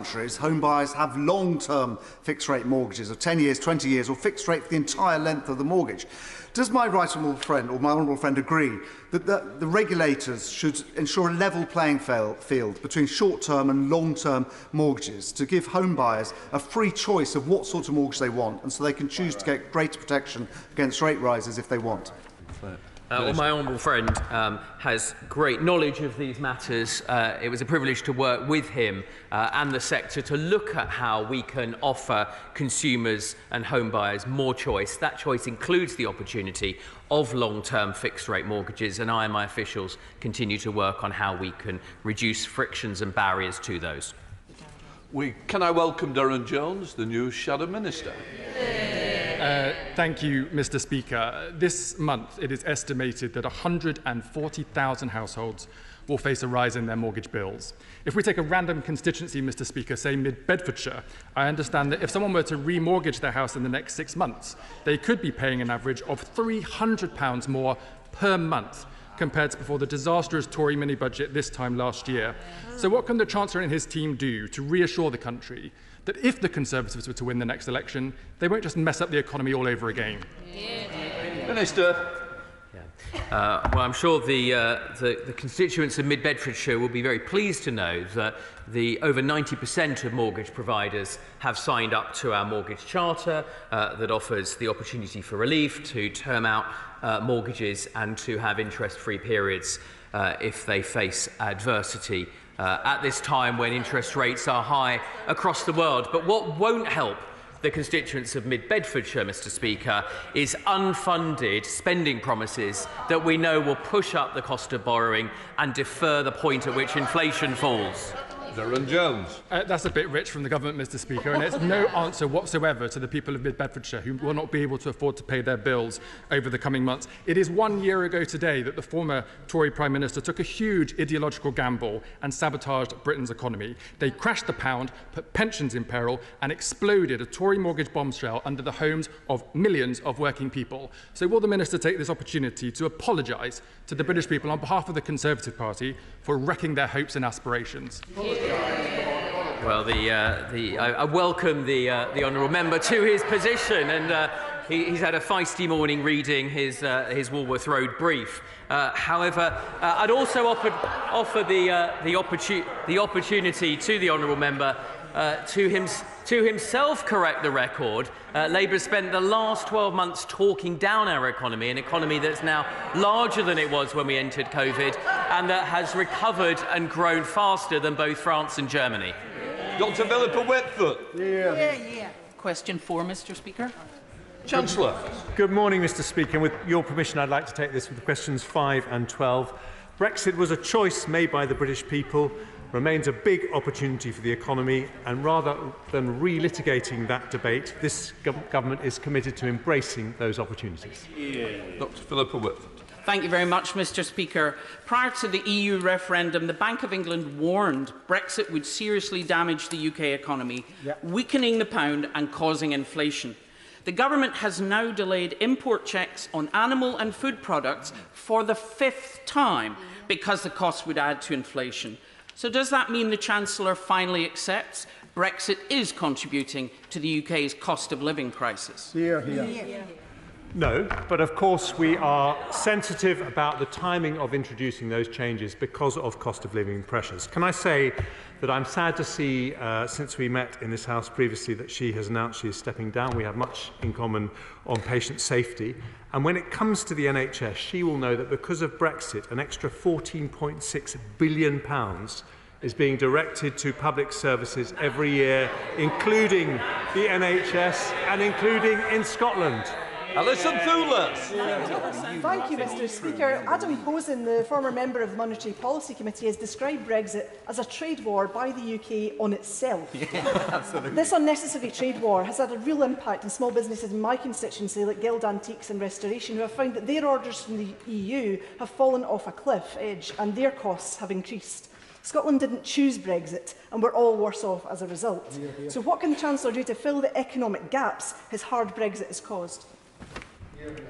countries, home buyers have long-term fixed-rate mortgages of 10 years, 20 years, or fixed rate for the entire length of the mortgage. Does my right honourable friend, or my honourable friend, agree that the regulators should ensure a level playing field between short-term and long-term mortgages to give home buyers a free choice of what sort of mortgage they want, and so they can choose to get greater protection against rate rises if they want? Well, my honourable friend has great knowledge of these matters. It was a privilege to work with him and the sector to look at how we can offer consumers and home buyers more choice. That choice includes the opportunity of long-term fixed-rate mortgages, and I and my officials continue to work on how we can reduce frictions and barriers to those. Can I welcome Durham Jones, the new Shadow Minister? Thank you, Mr. Speaker. This month, it is estimated that 140,000 households will face a rise in their mortgage bills. If we take a random constituency, Mr. Speaker, say mid-Bedfordshire, I understand that if someone were to remortgage their house in the next 6 months, they could be paying an average of £300 more per month compared to before the disastrous Tory mini-budget this time last year. So what can the Chancellor and his team do to reassure the country that if the Conservatives were to win the next election, they won't just mess up the economy all over again? Minister. Well, I'm sure the constituents of mid-Bedfordshire will be very pleased to know that over 90% of mortgage providers have signed up to our mortgage charter that offers the opportunity for relief, to term out mortgages and to have interest-free periods if they face adversity at this time when interest rates are high across the world. But what won't help the constituents of mid-Bedfordshire, Mr. Speaker, is unfunded spending promises that we know will push up the cost of borrowing and defer the point at which inflation falls. Durham Jones. That's a bit rich from the government, Mr. Speaker, and it's no answer whatsoever to the people of mid-Bedfordshire who will not be able to afford to pay their bills over the coming months. It is 1 year ago today that the former Tory Prime Minister took a huge ideological gamble and sabotaged Britain's economy. They crashed the pound, put pensions in peril, and exploded a Tory mortgage bombshell under the homes of millions of working people. So will the Minister take this opportunity to apologise to the British people on behalf of the Conservative Party for wrecking their hopes and aspirations? Well, I welcome the honourable member to his position, and he's had a feisty morning reading his Woolworth Road brief. However, I'd also offer the opportunity to the honourable member to himself correct the record. Labour spent the last 12 months talking down our economy, an economy that's now larger than it was when we entered COVID and that has recovered and grown faster than both France and Germany. Dr. Philippa Whitfoot. Question 4, Mr. Speaker. Chancellor. Good morning, Mr. Speaker. With your permission, I'd like to take this with questions 5 and 12. Brexit was a choice made by the British people, remains a big opportunity for the economy, and rather than relitigating that debate, this government is committed to embracing those opportunities. Dr. Philippa Whitfoot. Thank you very much, Mr. Speaker. Prior to the EU referendum, the Bank of England warned Brexit would seriously damage the UK economy, weakening the pound and causing inflation. The government has now delayed import checks on animal and food products for the 5th time because the cost would add to inflation. So does that mean the Chancellor finally accepts Brexit is contributing to the UK's cost of living crisis? No, but of course we are sensitive about the timing of introducing those changes because of cost of living pressures. Can I say that I'm sad to see, since we met in this House previously, that she has announced she is stepping down. We have much in common on patient safety. And when it comes to the NHS, she will know that because of Brexit, an extra £14.6 billion is being directed to public services every year, including the NHS and including in Scotland. Alison Thewlis. Thank you, Mr. Speaker. Adam Bozen, the former member of the Monetary Policy Committee, has described Brexit as a trade war by the UK on itself. This unnecessary trade war has had a real impact on small businesses in my constituency like Guild Antiques and Restoration, who have found that their orders from the EU have fallen off a cliff edge and their costs have increased. Scotland didn't choose Brexit, and we're all worse off as a result. So what can the Chancellor do to fill the economic gaps his hard Brexit has caused?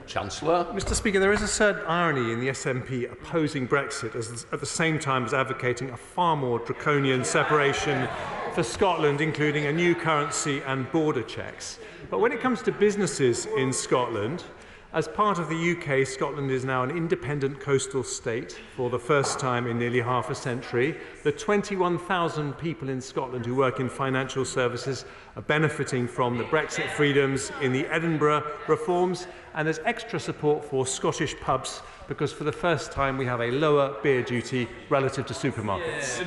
Chancellor. Mr. Speaker, there is a certain irony in the SNP opposing Brexit at the same time as advocating a far more draconian separation for Scotland, including a new currency and border checks. But when it comes to businesses in Scotland, as part of the UK, Scotland is now an independent coastal state for the first time in nearly half a century. The 21,000 people in Scotland who work in financial services are benefiting from the Brexit freedoms in the Edinburgh reforms, and there's extra support for Scottish pubs because for the first time we have a lower beer duty relative to supermarkets.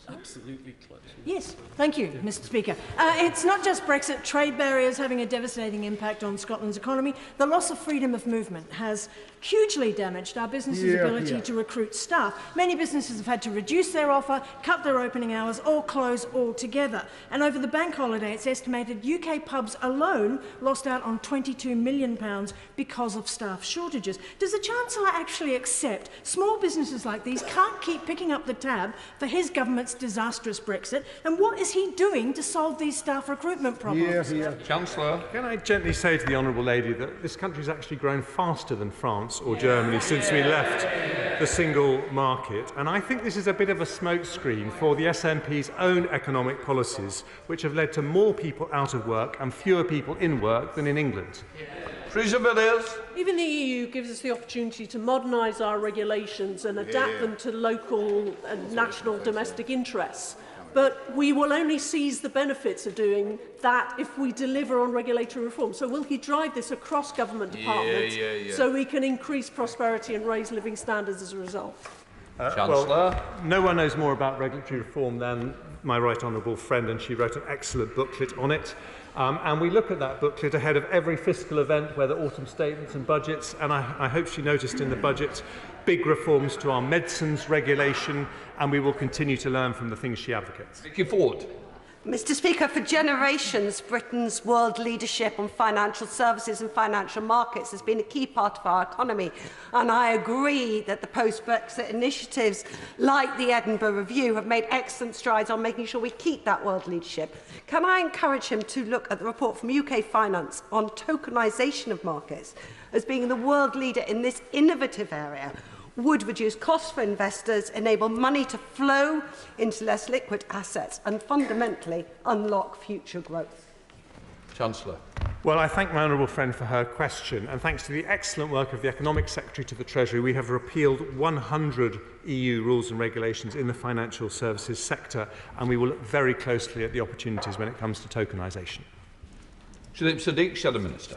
Absolutely close. Yes, thank you, Mr. Speaker. It's not just Brexit. Trade barriers having a devastating impact on Scotland's economy. The loss of freedom of movement has hugely damaged our businesses' ability to recruit staff. Many businesses have had to reduce their offer, cut their opening hours, or close altogether. And over the bank holiday, it's estimated UK pubs alone lost out on £22 million because of staff shortages. Does the Chancellor actually accept small businesses like these can't keep picking up the tab for his government's disastrous Brexit? And what is he doing to solve these staff recruitment problems? Chancellor. Can I gently say to the Honourable Lady that this country has actually grown faster than France or Germany since we left the single market, and I think this is a bit of a smokescreen for the SNP's own economic policies, which have led to more people out of work and fewer people in work than in England. Even the EU gives us the opportunity to modernise our regulations and adapt them to local and national domestic interests. But we will only seize the benefits of doing that if we deliver on regulatory reform. So will he drive this across government departments so we can increase prosperity and raise living standards as a result? Chancellor. Well, no one knows more about regulatory reform than my right honourable friend, and she wrote an excellent booklet on it. And we look at that booklet ahead of every fiscal event, whether autumn statements and budgets, and I hope she noticed in the budget big reforms to our medicines regulation, and we will continue to learn from the things she advocates. Vicky Ford. Mr. Speaker, for generations, Britain's world leadership on financial services and financial markets has been a key part of our economy, and I agree that the post-Brexit initiatives like the Edinburgh Review have made excellent strides on making sure we keep that world leadership. Can I encourage him to look at the report from UK Finance on tokenisation of markets as being the world leader in this innovative area? Would reduce costs for investors, enable money to flow into less liquid assets and fundamentally unlock future growth. Chancellor. Well, I thank my honourable friend for her question, and thanks to the excellent work of the Economic Secretary to the Treasury, we have repealed 100 EU rules and regulations in the financial services sector, and we will look very closely at the opportunities when it comes to tokenisation. Sharif Sadiq, Shadow Minister.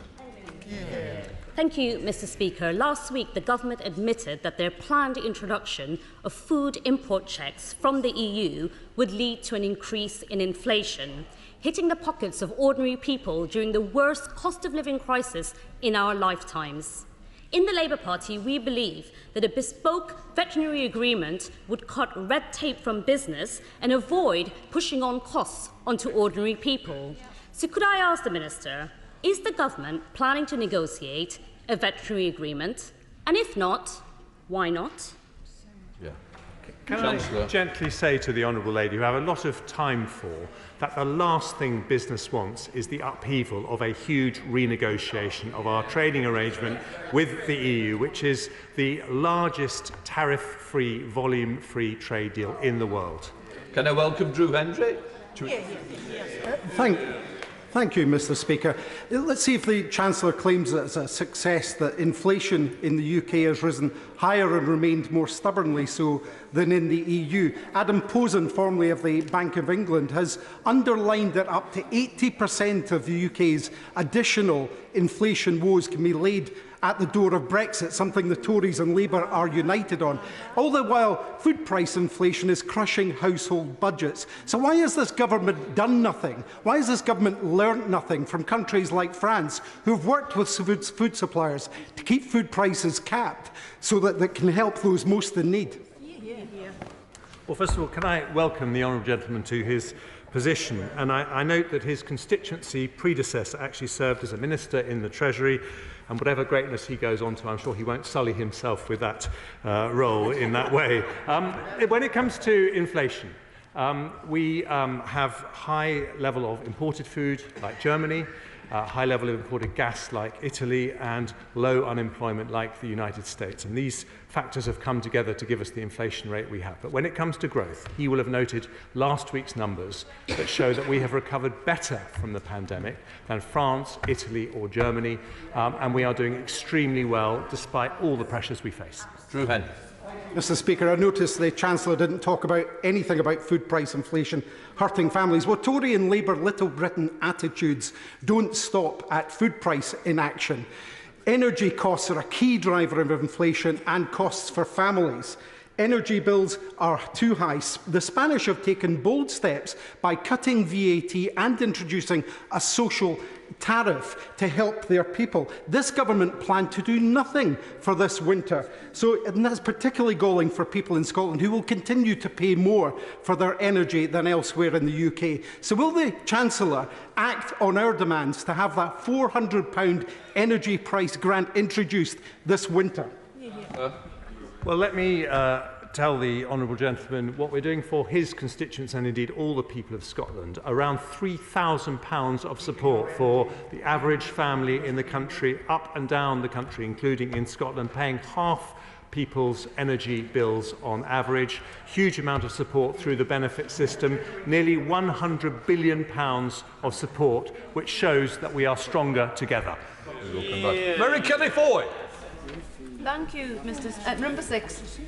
Thank you, Mr. Speaker. Last week, the government admitted that their planned introduction of food import checks from the EU would lead to an increase in inflation, hitting the pockets of ordinary people during the worst cost of living crisis in our lifetimes. In the Labour Party, we believe that a bespoke veterinary agreement would cut red tape from business and avoid pushing on costs onto ordinary people. So could I ask the Minister, is the government planning to negotiate a veterinary agreement? And if not, why not? Can I gently say to the Honourable Lady, who I have a lot of time for, that the last thing business wants is the upheaval of a huge renegotiation of our trading arrangement with the EU, which is the largest tariff-free, volume-free trade deal in the world. Can I welcome Drew Hendry? Thank you, Mr. Speaker. Let's see if the Chancellor claims that it's a success that inflation in the UK has risen higher and remained more stubbornly so than in the EU. Adam Posen, formerly of the Bank of England, has underlined that up to 80% of the UK's additional inflation woes can be laid at the door of Brexit, something the Tories and Labour are united on. All the while, food price inflation is crushing household budgets. So why has this government done nothing? Why has this government learnt nothing from countries like France, who have worked with food suppliers to keep food prices capped so that they can help those most in need? Well, first of all, can I welcome the honourable gentleman to his position? And I note that his constituency predecessor actually served as a minister in the Treasury, and whatever greatness he goes on to, I'm sure he won't sully himself with that role in that way. When it comes to inflation, we have high level of imported food, like Germany. high level of imported gas like Italy, and low unemployment like the United States. And these factors have come together to give us the inflation rate we have. But when it comes to growth, you will have noted last week's numbers that show that we have recovered better from the pandemic than France, Italy or Germany, and we are doing extremely well despite all the pressures we face. Drew Henry. Mr. Speaker, I noticed the Chancellor didn't talk about anything about food price inflation hurting families. Well, Tory and Labour Little Britain attitudes don't stop at food price inaction. Energy costs are a key driver of inflation and costs for families. Energy bills are too high. The Spanish have taken bold steps by cutting VAT and introducing a social tariff to help their people. This government planned to do nothing for this winter. And that's particularly galling for people in Scotland who will continue to pay more for their energy than elsewhere in the UK. So will the Chancellor act on our demands to have that £400 energy price grant introduced this winter? Well, let me tell the honourable gentleman what we're doing for his constituents and indeed all the people of Scotland. Around £3,000 of support for the average family in the country, up and down the country, including in Scotland, paying half people's energy bills on average. Huge amount of support through the benefit system. Nearly £100 billion of support, which shows that we are stronger together. Mary Kelly Foy. Thank you, Number 6.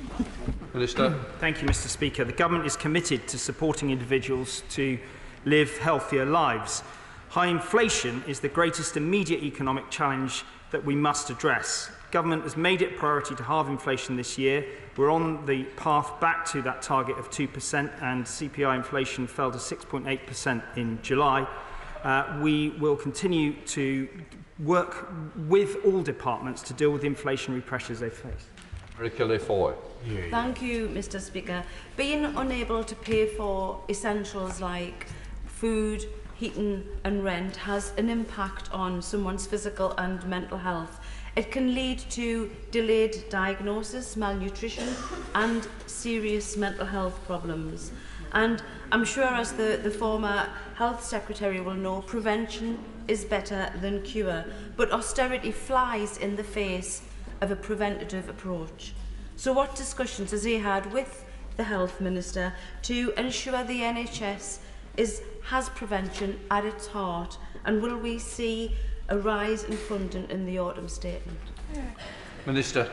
Minister. Thank you, Mr. Speaker. The government is committed to supporting individuals to live healthier lives. High inflation is the greatest immediate economic challenge that we must address. Government has made it a priority to halve inflation this year. We're on the path back to that target of 2%, and CPI inflation fell to 6.8% in July. We will continue to work with all departments to deal with the inflationary pressures they face. Thank you, Mr. Speaker. Being unable to pay for essentials like food, heating and rent has an impact on someone's physical and mental health. It can lead to delayed diagnosis, malnutrition and serious mental health problems. And I'm sure, as the former Health Secretary will know, prevention is better than cure. But austerity flies in the face of a preventative approach. So what discussions has he had with the Health Minister to ensure the NHS has prevention at its heart? And will we see a rise in funding in the autumn statement? Minister.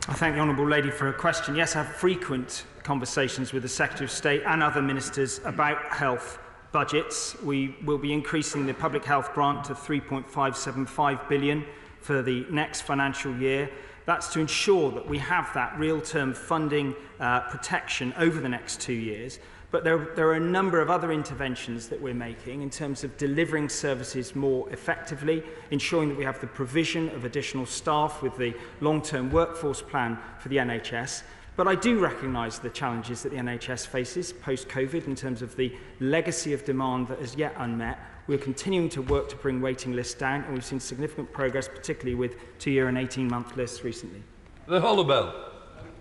I thank the Honourable Lady for her question. Yes, I have frequent conversations with the Secretary of State and other ministers about health budgets. We will be increasing the public health grant to £3.575 billion for the next financial year. That's to ensure that we have that real-term funding protection over the next 2 years. But there are a number of other interventions that we're making in terms of delivering services more effectively, ensuring that we have the provision of additional staff with the long-term workforce plan for the NHS. But I do recognise the challenges that the NHS faces post-COVID in terms of the legacy of demand that is yet unmet. We're continuing to work to bring waiting lists down, and we've seen significant progress, particularly with 2-year and 18-month lists recently. The Hollowbell.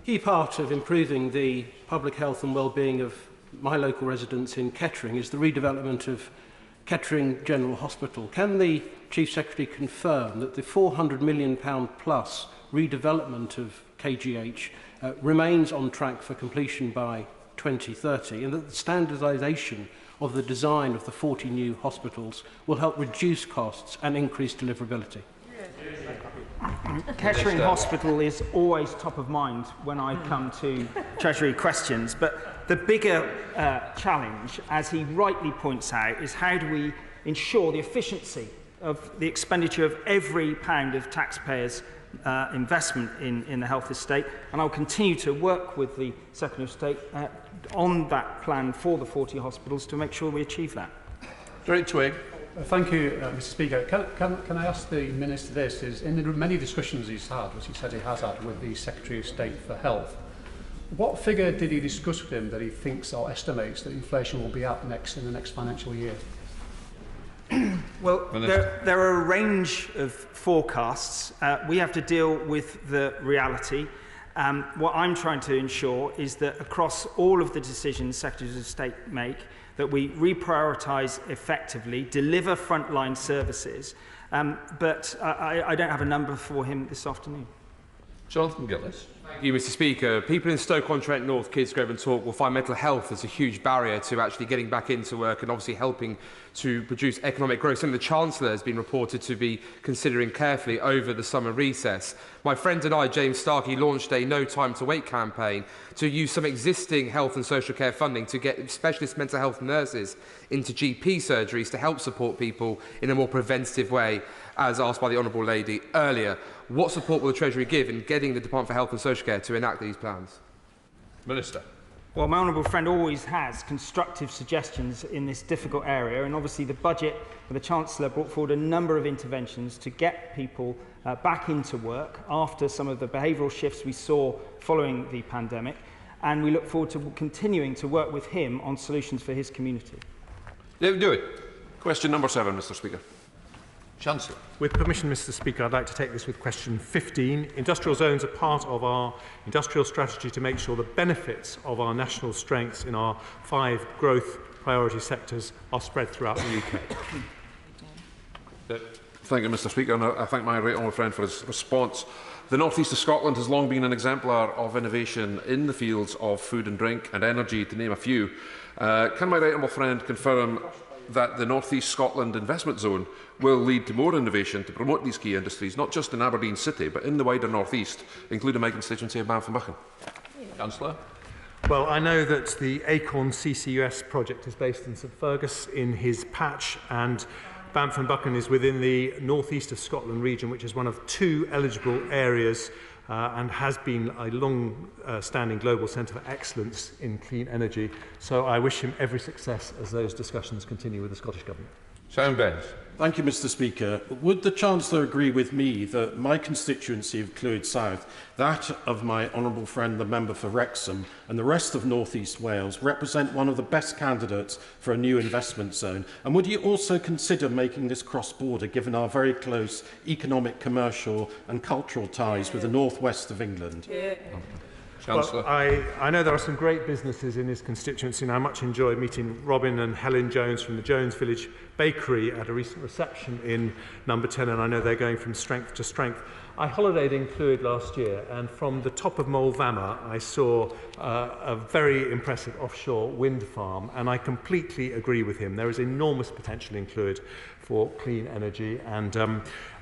Key part of improving the public health and well-being of my local residents in Kettering is the redevelopment of Kettering General Hospital. Can the Chief Secretary confirm that the £400 million plus redevelopment of KGH remains on track for completion by 2030, and that the standardisation of the design of the 40 new hospitals will help reduce costs and increase deliverability? Kettering Hospital is always top of mind when I come to Treasury questions, but the bigger challenge, as he rightly points out, is how do we ensure the efficiency of the expenditure of every pound of taxpayers' investment in the health estate, and I'll continue to work with the Secretary of State on that plan for the 40 hospitals to make sure we achieve that. Derek Twigg. Thank you, Mr. Speaker. Can I ask the Minister this? Is in the many discussions he's had, which he said he has had with the Secretary of State for Health, what figure did he discuss with him that he thinks or estimates that inflation will be at in the next financial year? Well, there are a range of forecasts. We have to deal with the reality. What I'm trying to ensure is that across all of the decisions Secretaries of State make, that we reprioritise effectively, deliver frontline services, but I don't have a number for him this afternoon. Jonathan Gillis. Thank you, Mr. Speaker. People in Stoke-on-Trent North, Kidsgrove and Talk will find mental health as a huge barrier to actually getting back into work and obviously helping to produce economic growth. Something the Chancellor has been reported to be considering carefully over the summer recess. My friend and I, James Starkey, launched a No Time to Wait campaign to use some existing health and social care funding to get specialist mental health nurses into GP surgeries to help support people in a more preventative way, as asked by the Honourable Lady earlier. What support will the Treasury give in getting the Department for Health and Social Care to enact these plans? Minister. Well, my honourable friend always has constructive suggestions in this difficult area, and obviously the budget for the Chancellor brought forward a number of interventions to get people back into work after some of the behavioural shifts we saw following the pandemic, and we look forward to continuing to work with him on solutions for his community. David Dewey. Question number 7, Mr. Speaker. Chancellor. With permission, Mr. Speaker, I'd like to take this with question 15. Industrial zones are part of our industrial strategy to make sure the benefits of our national strengths in our 5 growth priority sectors are spread throughout the UK. Thank you, Mr. Speaker, and I thank my right honourable friend for his response. The North East of Scotland has long been an exemplar of innovation in the fields of food and drink and energy, to name a few. Can my right honourable friend confirm that the North East Scotland Investment Zone will lead to more innovation to promote these key industries, not just in Aberdeen City, but in the wider North East, including my constituency of Banff-and-Buchan? Chancellor. Well, I know that the Acorn CCUS project is based in St Fergus in his patch, and Banff-and-Buchan is within the North East of Scotland region, which is one of 2 eligible areas and has been a long-standing global centre for excellence in clean energy. So I wish him every success as those discussions continue with the Scottish Government. Simon Benz. Thank you, Mr. Speaker. Would the Chancellor agree with me that my constituency of Clwyd South, that of my honourable friend the member for Wrexham, and the rest of North East Wales represent one of the best candidates for a new investment zone? And would you also consider making this cross-border, given our very close economic, commercial and cultural ties with the northwest of England? Chancellor. Well, I know there are some great businesses in his constituency, and I much enjoyed meeting Robin and Helen Jones from the Jones Village Bakery at a recent reception in number 10, and I know they're going from strength to strength. I holidayed in Clwyd last year, and from the top of Moel-Famau, I saw a very impressive offshore wind farm, and I completely agree with him. There is enormous potential in Clwyd for clean energy,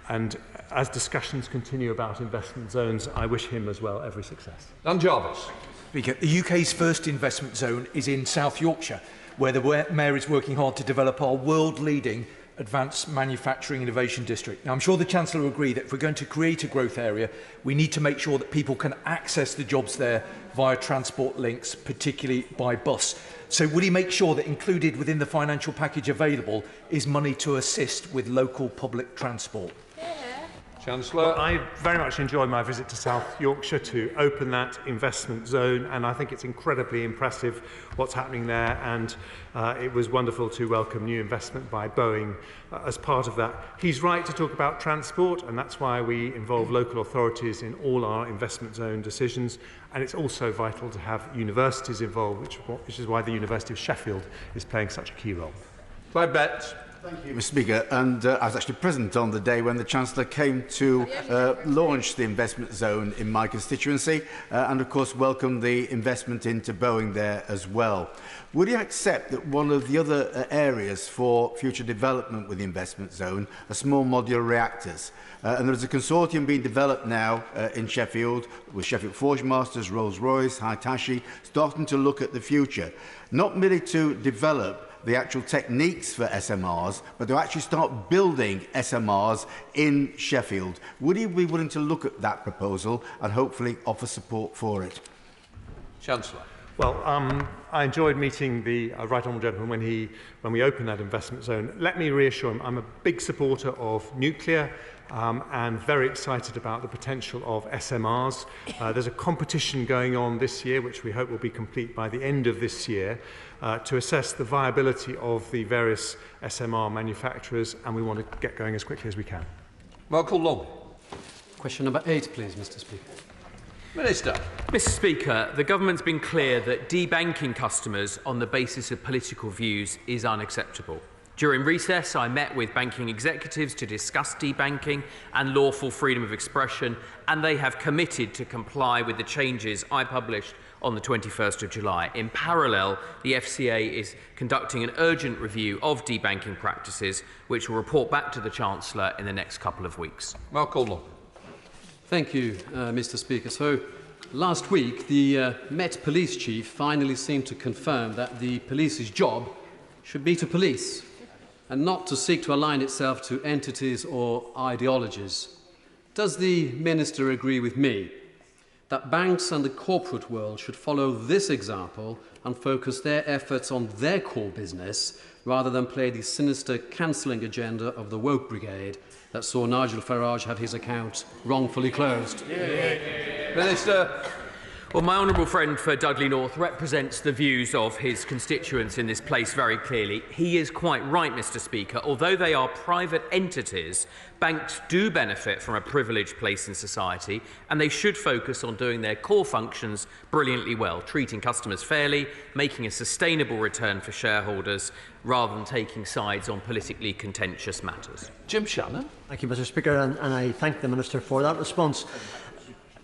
and as discussions continue about investment zones, I wish him as well every success. Dan Jarvis. Speaker, the UK's first investment zone is in South Yorkshire, where the Mayor is working hard to develop our world-leading Advanced Manufacturing Innovation District. Now, I'm sure the Chancellor will agree that if we're going to create a growth area, we need to make sure that people can access the jobs there via transport links, particularly by bus. So will he make sure that included within the financial package available is money to assist with local public transport? Chancellor. Well, I very much enjoyed my visit to South Yorkshire to open that investment zone, and I think it's incredibly impressive what's happening there, and it was wonderful to welcome new investment by Boeing as part of that. He's right to talk about transport, and that's why we involve local authorities in all our investment zone decisions, and it's also vital to have universities involved, which is why the University of Sheffield is playing such a key role. Clive Betts. Thank you, Mr. Speaker. And I was actually present on the day when the Chancellor came to launch the investment zone in my constituency and, of course, welcomed the investment into Boeing there as well. Would you accept that one of the other areas for future development with the investment zone are small modular reactors? And there is a consortium being developed now in Sheffield with Sheffield Forge Masters, Rolls-Royce, Hitachi, starting to look at the future, not merely to develop the actual techniques for SMRs, but to actually start building SMRs in Sheffield. Would you be willing to look at that proposal and hopefully offer support for it? Chancellor. Well, I enjoyed meeting the right honourable gentleman when we opened that investment zone. Let me reassure him, I'm a big supporter of nuclear and very excited about the potential of SMRs. There's a competition going on this year, which we hope will be complete by the end of this year, to assess the viability of the various SMR manufacturers, and we want to get going as quickly as we can. Malcolm Long. Question number 8, please, Mr. Speaker. Minister. Mr. Speaker, the government's been clear that debanking customers on the basis of political views is unacceptable. During recess, I met with banking executives to discuss debanking and lawful freedom of expression, and they have committed to comply with the changes I published on the 21st of July. In parallel, the FCA is conducting an urgent review of debanking practices, which will report back to the Chancellor in the next couple of weeks. Malcolm. Thank you, Mr. Speaker. So, last week, the Met Police Chief finally seemed to confirm that the police's job should be to police and not to seek to align itself to entities or ideologies. Does the Minister agree with me that banks and the corporate world should follow this example and focus their efforts on their core business rather than play the sinister cancelling agenda of the woke brigade that saw Nigel Farage have his account wrongfully closed? Minister. Well, my honourable friend for Dudley North represents the views of his constituents in this place very clearly. He is quite right, Mr. Speaker. Although they are private entities, banks do benefit from a privileged place in society, and they should focus on doing their core functions brilliantly well, treating customers fairly, making a sustainable return for shareholders, rather than taking sides on politically contentious matters. Jim Shannon. Thank you, Mr. Speaker, and I thank the Minister for that response.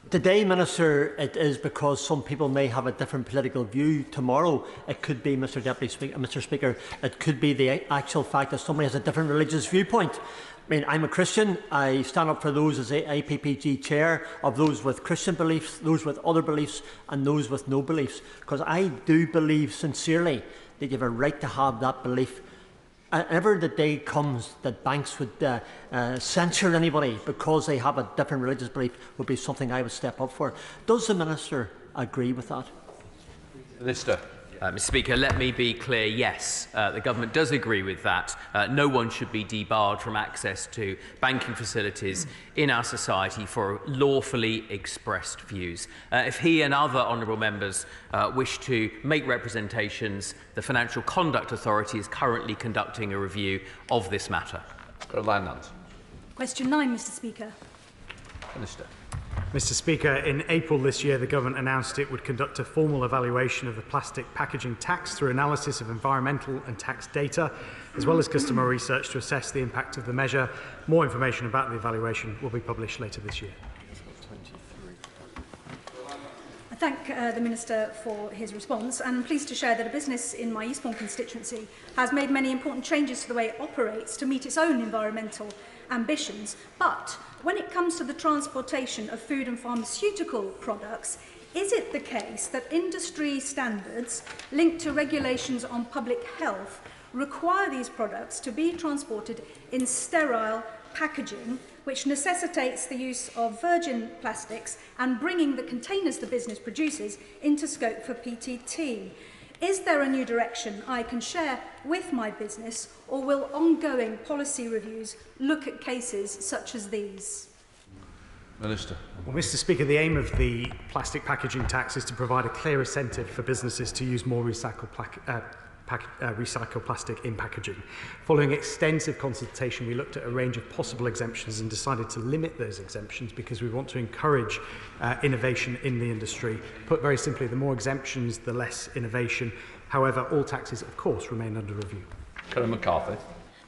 Today, Minister, it is because some people may have a different political view. Tomorrow, it could be, Mr. Speaker, it could be the actual fact that somebody has a different religious viewpoint. I mean, I'm a Christian. I stand up for those as APPG chair of those with Christian beliefs, those with other beliefs, and those with no beliefs. Because I do believe sincerely that you have a right to have that belief. Whenever the day comes that banks would censure anybody because they have a different religious belief would be something I would step up for. Does the Minister agree with that? Minister. Mr. Speaker, let me be clear, yes, the government does agree with that. No one should be debarred from access to banking facilities in our society for lawfully expressed views. If he and other honourable members wish to make representations, the Financial Conduct Authority is currently conducting a review of this matter. Question 9, Mr. Speaker. Minister. Mr. Speaker, in April this year, the government announced it would conduct a formal evaluation of the plastic packaging tax through analysis of environmental and tax data, as well as customer research to assess the impact of the measure. More information about the evaluation will be published later this year. I thank the Minister for his response, and I'm pleased to share that a business in my Eastbourne constituency has made many important changes to the way it operates to meet its own environmental ambitions. But when it comes to the transportation of food and pharmaceutical products, is it the case that industry standards linked to regulations on public health require these products to be transported in sterile packaging, which necessitates the use of virgin plastics and bringing the containers the business produces into scope for PTT? Is there a new direction I can share with my business, or will ongoing policy reviews look at cases such as these? Minister. Well, Mr. Speaker, the aim of the plastic packaging tax is to provide a clear incentive for businesses to use more recycled plastic in packaging. Following extensive consultation, we looked at a range of possible exemptions and decided to limit those exemptions because we want to encourage innovation in the industry. Put very simply, the more exemptions, the less innovation. However, all taxes, of course, remain under review. Karen McCarthy.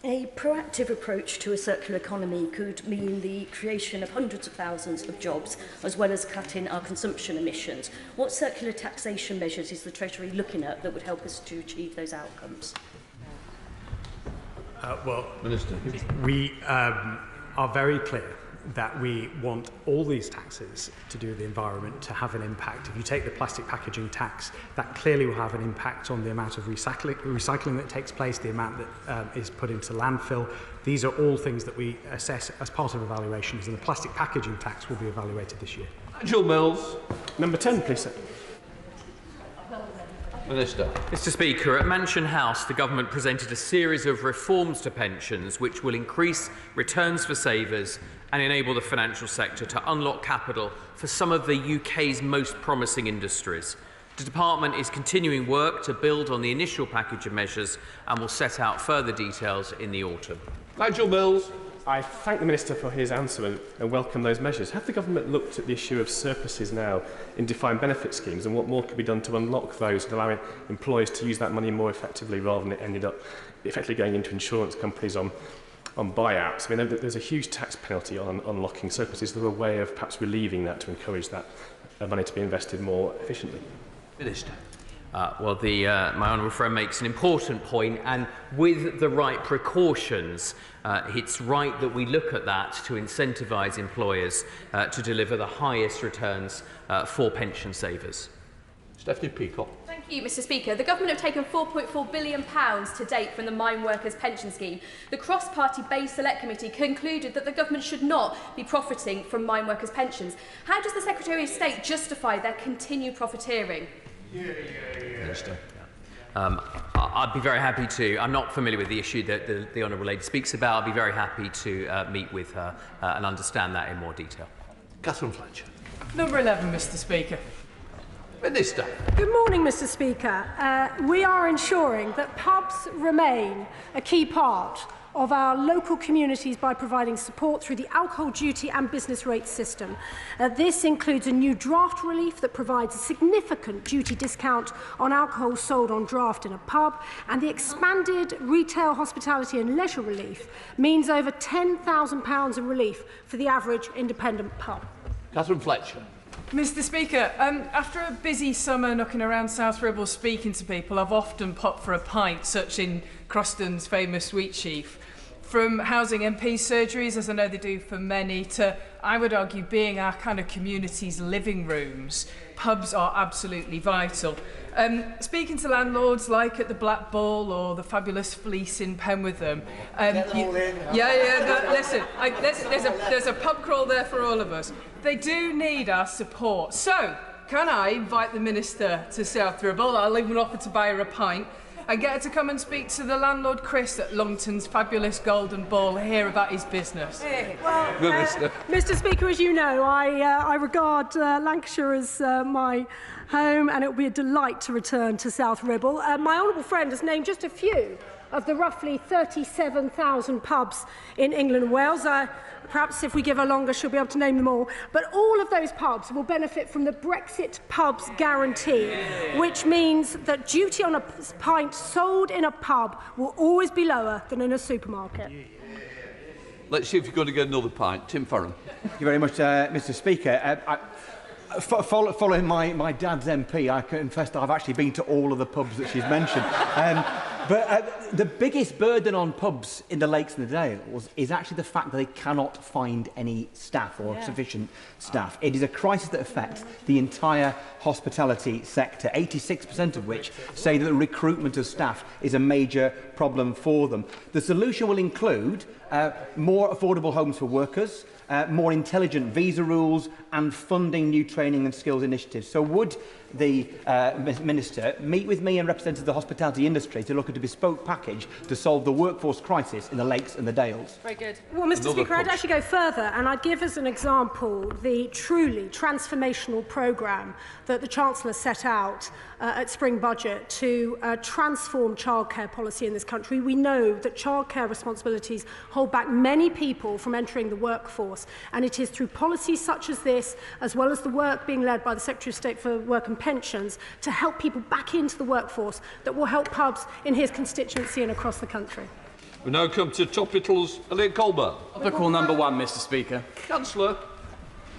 A proactive approach to a circular economy could mean the creation of hundreds of thousands of jobs, as well as cutting our consumption emissions. What circular taxation measures is the Treasury looking at that would help us to achieve those outcomes? Well, Minister. We are very clear that we want all these taxes to do with the environment to have an impact. If you take the plastic packaging tax, that clearly will have an impact on the amount of recycling that takes place, the amount that is put into landfill. These are all things that we assess as part of evaluations, and the plastic packaging tax will be evaluated this year. Nigel Mills. Number 10, please, sir. Minister. Mr. Speaker, at Mansion House, the government presented a series of reforms to pensions which will increase returns for savers and enable the financial sector to unlock capital for some of the UK's most promising industries. The Department is continuing work to build on the initial package of measures and will set out further details in the autumn. Nigel Mills. I thank the Minister for his answer and welcome those measures. Have the Government looked at the issue of surpluses now in defined benefit schemes and what more could be done to unlock those and allowing employers to use that money more effectively rather than it ended up effectively going into insurance companies on buyouts? I mean, there's a huge tax penalty on unlocking surpluses. Is there a way of perhaps relieving that to encourage that money to be invested more efficiently? Minister. Well, my honourable friend makes an important point, and with the right precautions, it's right that we look at that to incentivise employers to deliver the highest returns for pension savers. Stephanie Peacock. Thank you, Mr. Speaker. The Government have taken £4.4 billion to date from the Mine Workers Pension Scheme. The cross-party based Select Committee concluded that the Government should not be profiting from mine workers' pensions. How does the Secretary of State justify their continued profiteering? Minister. I'd be very happy to. I'm not familiar with the issue that the Honourable Lady speaks about. I'd be very happy to meet with her and understand that in more detail. Catherine Fletcher. Number 11, Mr. Speaker. Minister. Good morning, Mr. Speaker. We are ensuring that pubs remain a key part of our local communities by providing support through the alcohol duty and business rates system. This includes a new draft relief that provides a significant duty discount on alcohol sold on draft in a pub, and the expanded retail, hospitality and leisure relief means over £10,000 of relief for the average independent pub. Catherine Fletcher. Mr. Speaker, after a busy summer knocking around South Ribble speaking to people, I've often popped for a pint, such in Croston's famous Sweet Chief. From housing MP surgeries, as I know they do for many, to, I would argue, being our kind of community's living rooms, pubs are absolutely vital. Speaking to landlords like at the Black Bull or the Fabulous Fleece in Penwitham, there's a pub crawl there for all of us. They do need our support. So, can I invite the Minister to South Ribble? I'll even offer to buy her a pint and get her to come and speak to the landlord Chris at Longton's Fabulous Golden Ball, hear about his business. Mr. Speaker, as you know, I regard Lancashire as my home, and it will be a delight to return to South Ribble. My honourable friend has named just a few of the roughly 37,000 pubs in England and Wales. Perhaps if we give her longer, she'll be able to name them all. But all of those pubs will benefit from the Brexit Pubs Guarantee, which means that duty on a pint sold in a pub will always be lower than in a supermarket. Let's see if you're going to get another pint. Tim Farron. Thank you very much, Mr. Speaker. Following my dad's MP, I confess that I've actually been to all of the pubs that she's mentioned. But the biggest burden on pubs in the Lakes and the Dales is actually the fact that they cannot find any staff or sufficient staff. It is a crisis that affects the entire hospitality sector, 86% of which say that the recruitment of staff is a major problem for them. The solution will include more affordable homes for workers, more intelligent visa rules and funding new training and skills initiatives. So would the Minister meet with me and representatives of the hospitality industry to look at a bespoke package to solve the workforce crisis in the Lakes and the Dales? Very good. Well, Mr. Speaker, I'd actually go further, and I'd give as an example the truly transformational programme that the Chancellor set out at Spring Budget to transform childcare policy in this country. We know that childcare responsibilities hold back many people from entering the workforce, and it is through policies such as this, as well as the work being led by the Secretary of State for Work and Pensions, to help people back into the workforce that will help pubs in his constituency and across the country. We now come to Topicals. Elaine Colburn. Topical number 1, Mr. Speaker. Chancellor.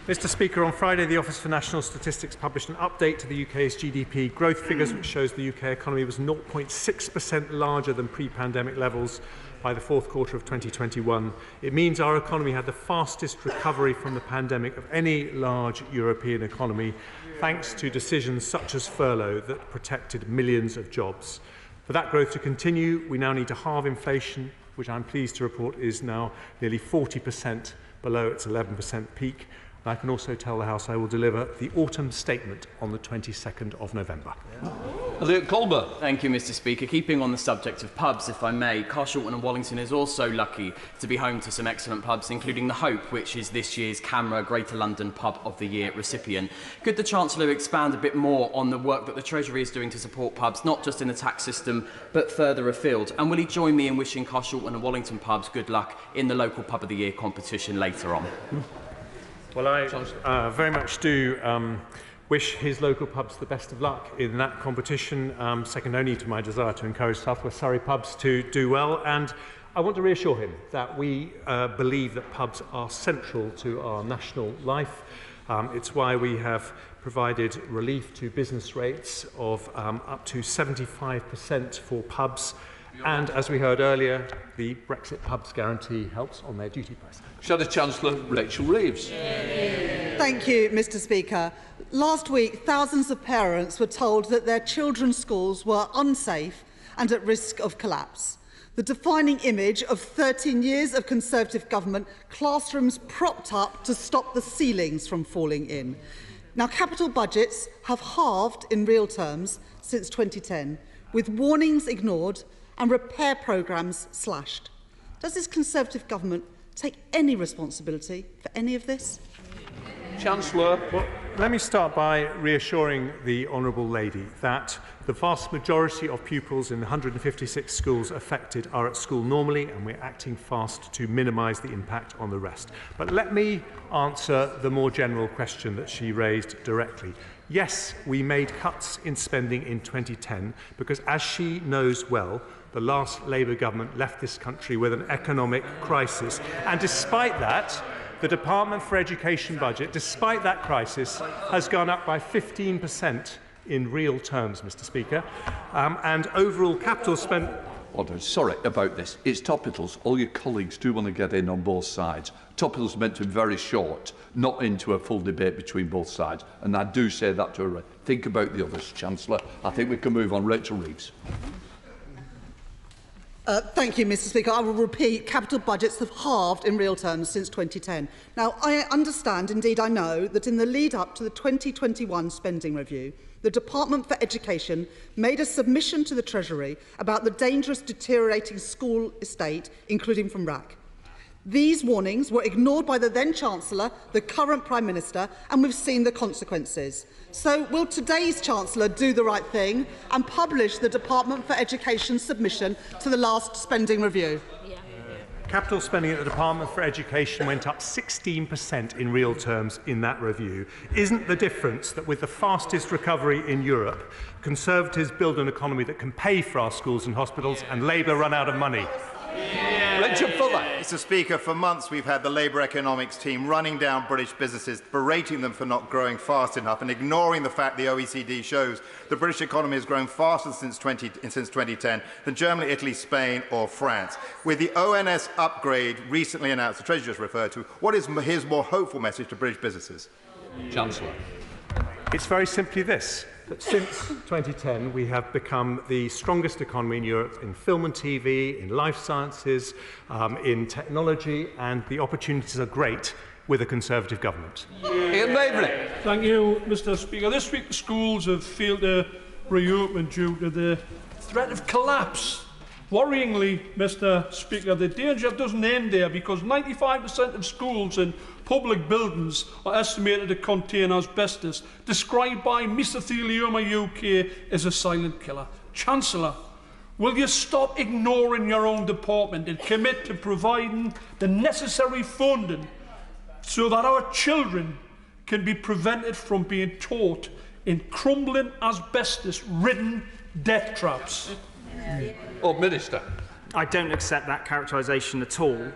Mr. Speaker, on Friday, the Office for National Statistics published an update to the UK's GDP growth figures, which shows the UK economy was 0.6% larger than pre-pandemic levels by the fourth quarter of 2021. It means our economy had the fastest recovery from the pandemic of any large European economy, thanks to decisions such as furlough that protected millions of jobs. For that growth to continue, we now need to halve inflation, which I'm pleased to report is now nearly 40% below its 11% peak. And I can also tell the House I will deliver the autumn statement on the 22nd of November. Elliot Colbert. Thank you, Mr. Speaker. Keeping on the subject of pubs, if I may, Carshalton and Wallington is also lucky to be home to some excellent pubs, including the Hope, which is this year's CAMRA Greater London Pub of the Year recipient. Could the Chancellor expand a bit more on the work that the Treasury is doing to support pubs, not just in the tax system, but further afield? And will he join me in wishing Carshalton and Wallington pubs good luck in the local Pub of the Year competition later on? Well, I very much do wish his local pubs the best of luck in that competition, second only to my desire to encourage South West Surrey pubs to do well. And I want to reassure him that we believe that pubs are central to our national life. It's why we have provided relief to business rates of up to 75% for pubs. And as we heard earlier, the Brexit pubs guarantee helps on their duty price. Shadow Chancellor Rachel Reeves. Thank you, Mr. Speaker. Last week, thousands of parents were told that their children's schools were unsafe and at risk of collapse. The defining image of 13 years of Conservative government, classrooms propped up to stop the ceilings from falling in. Now, capital budgets have halved in real terms since 2010, with warnings ignored and repair programmes slashed. Does this Conservative government take any responsibility for any of this? Chancellor. Well, let me start by reassuring the Honourable Lady that the vast majority of pupils in the 156 schools affected are at school normally, and we're acting fast to minimise the impact on the rest. But let me answer the more general question that she raised directly. Yes, we made cuts in spending in 2010 because, as she knows well, the last Labour government left this country with an economic crisis. And despite that, the Department for Education budget, despite that crisis, has gone up by 15% in real terms, Mr. Speaker. And overall capital spent... Order. Sorry about this. It's topicals. All your colleagues do want to get in on both sides. Topicals are meant to be very short, not into a full debate between both sides. And I do say that to her. Think about the others, Chancellor. I think we can move on. Rachel Reeves. Thank you, Mr. Speaker. I will repeat, capital budgets have halved in real terms since 2010. Now, I understand, indeed I know, that in the lead-up to the 2021 spending review, the Department for Education made a submission to the Treasury about the dangerous deteriorating school estate, including from RAC. These warnings were ignored by the then-Chancellor, the current Prime Minister, and we've seen the consequences. So will today's Chancellor do the right thing and publish the Department for Education's submission to the last spending review? Capital spending at the Department for Education went up 16% in real terms in that review. Isn't the difference that with the fastest recovery in Europe, Conservatives build an economy that can pay for our schools and hospitals, and Labour run out of money? Mr. Speaker, for months we've had the Labour economics team running down British businesses, berating them for not growing fast enough and ignoring the fact the OECD shows the British economy has grown faster since 2010 than Germany, Italy, Spain or France. With the ONS upgrade recently announced, the Treasury just referred to, what is his more hopeful message to British businesses? Chancellor. It's very simply this. That since 2010, we have become the strongest economy in Europe in film and TV, in life sciences, in technology, and the opportunities are great with a Conservative government. Ian Lavery. Thank you, Mr. Speaker. This week, the schools have failed to reopen due to the threat of collapse. Worryingly, Mr. Speaker, the danger doesn't end there because 95% of schools and public buildings are estimated to contain asbestos, described by Mesothelioma UK as a silent killer. Chancellor, will you stop ignoring your own department and commit to providing the necessary funding so that our children can be prevented from being taught in crumbling asbestos-ridden death traps? Oh, Minister. I don't accept that characterisation at all.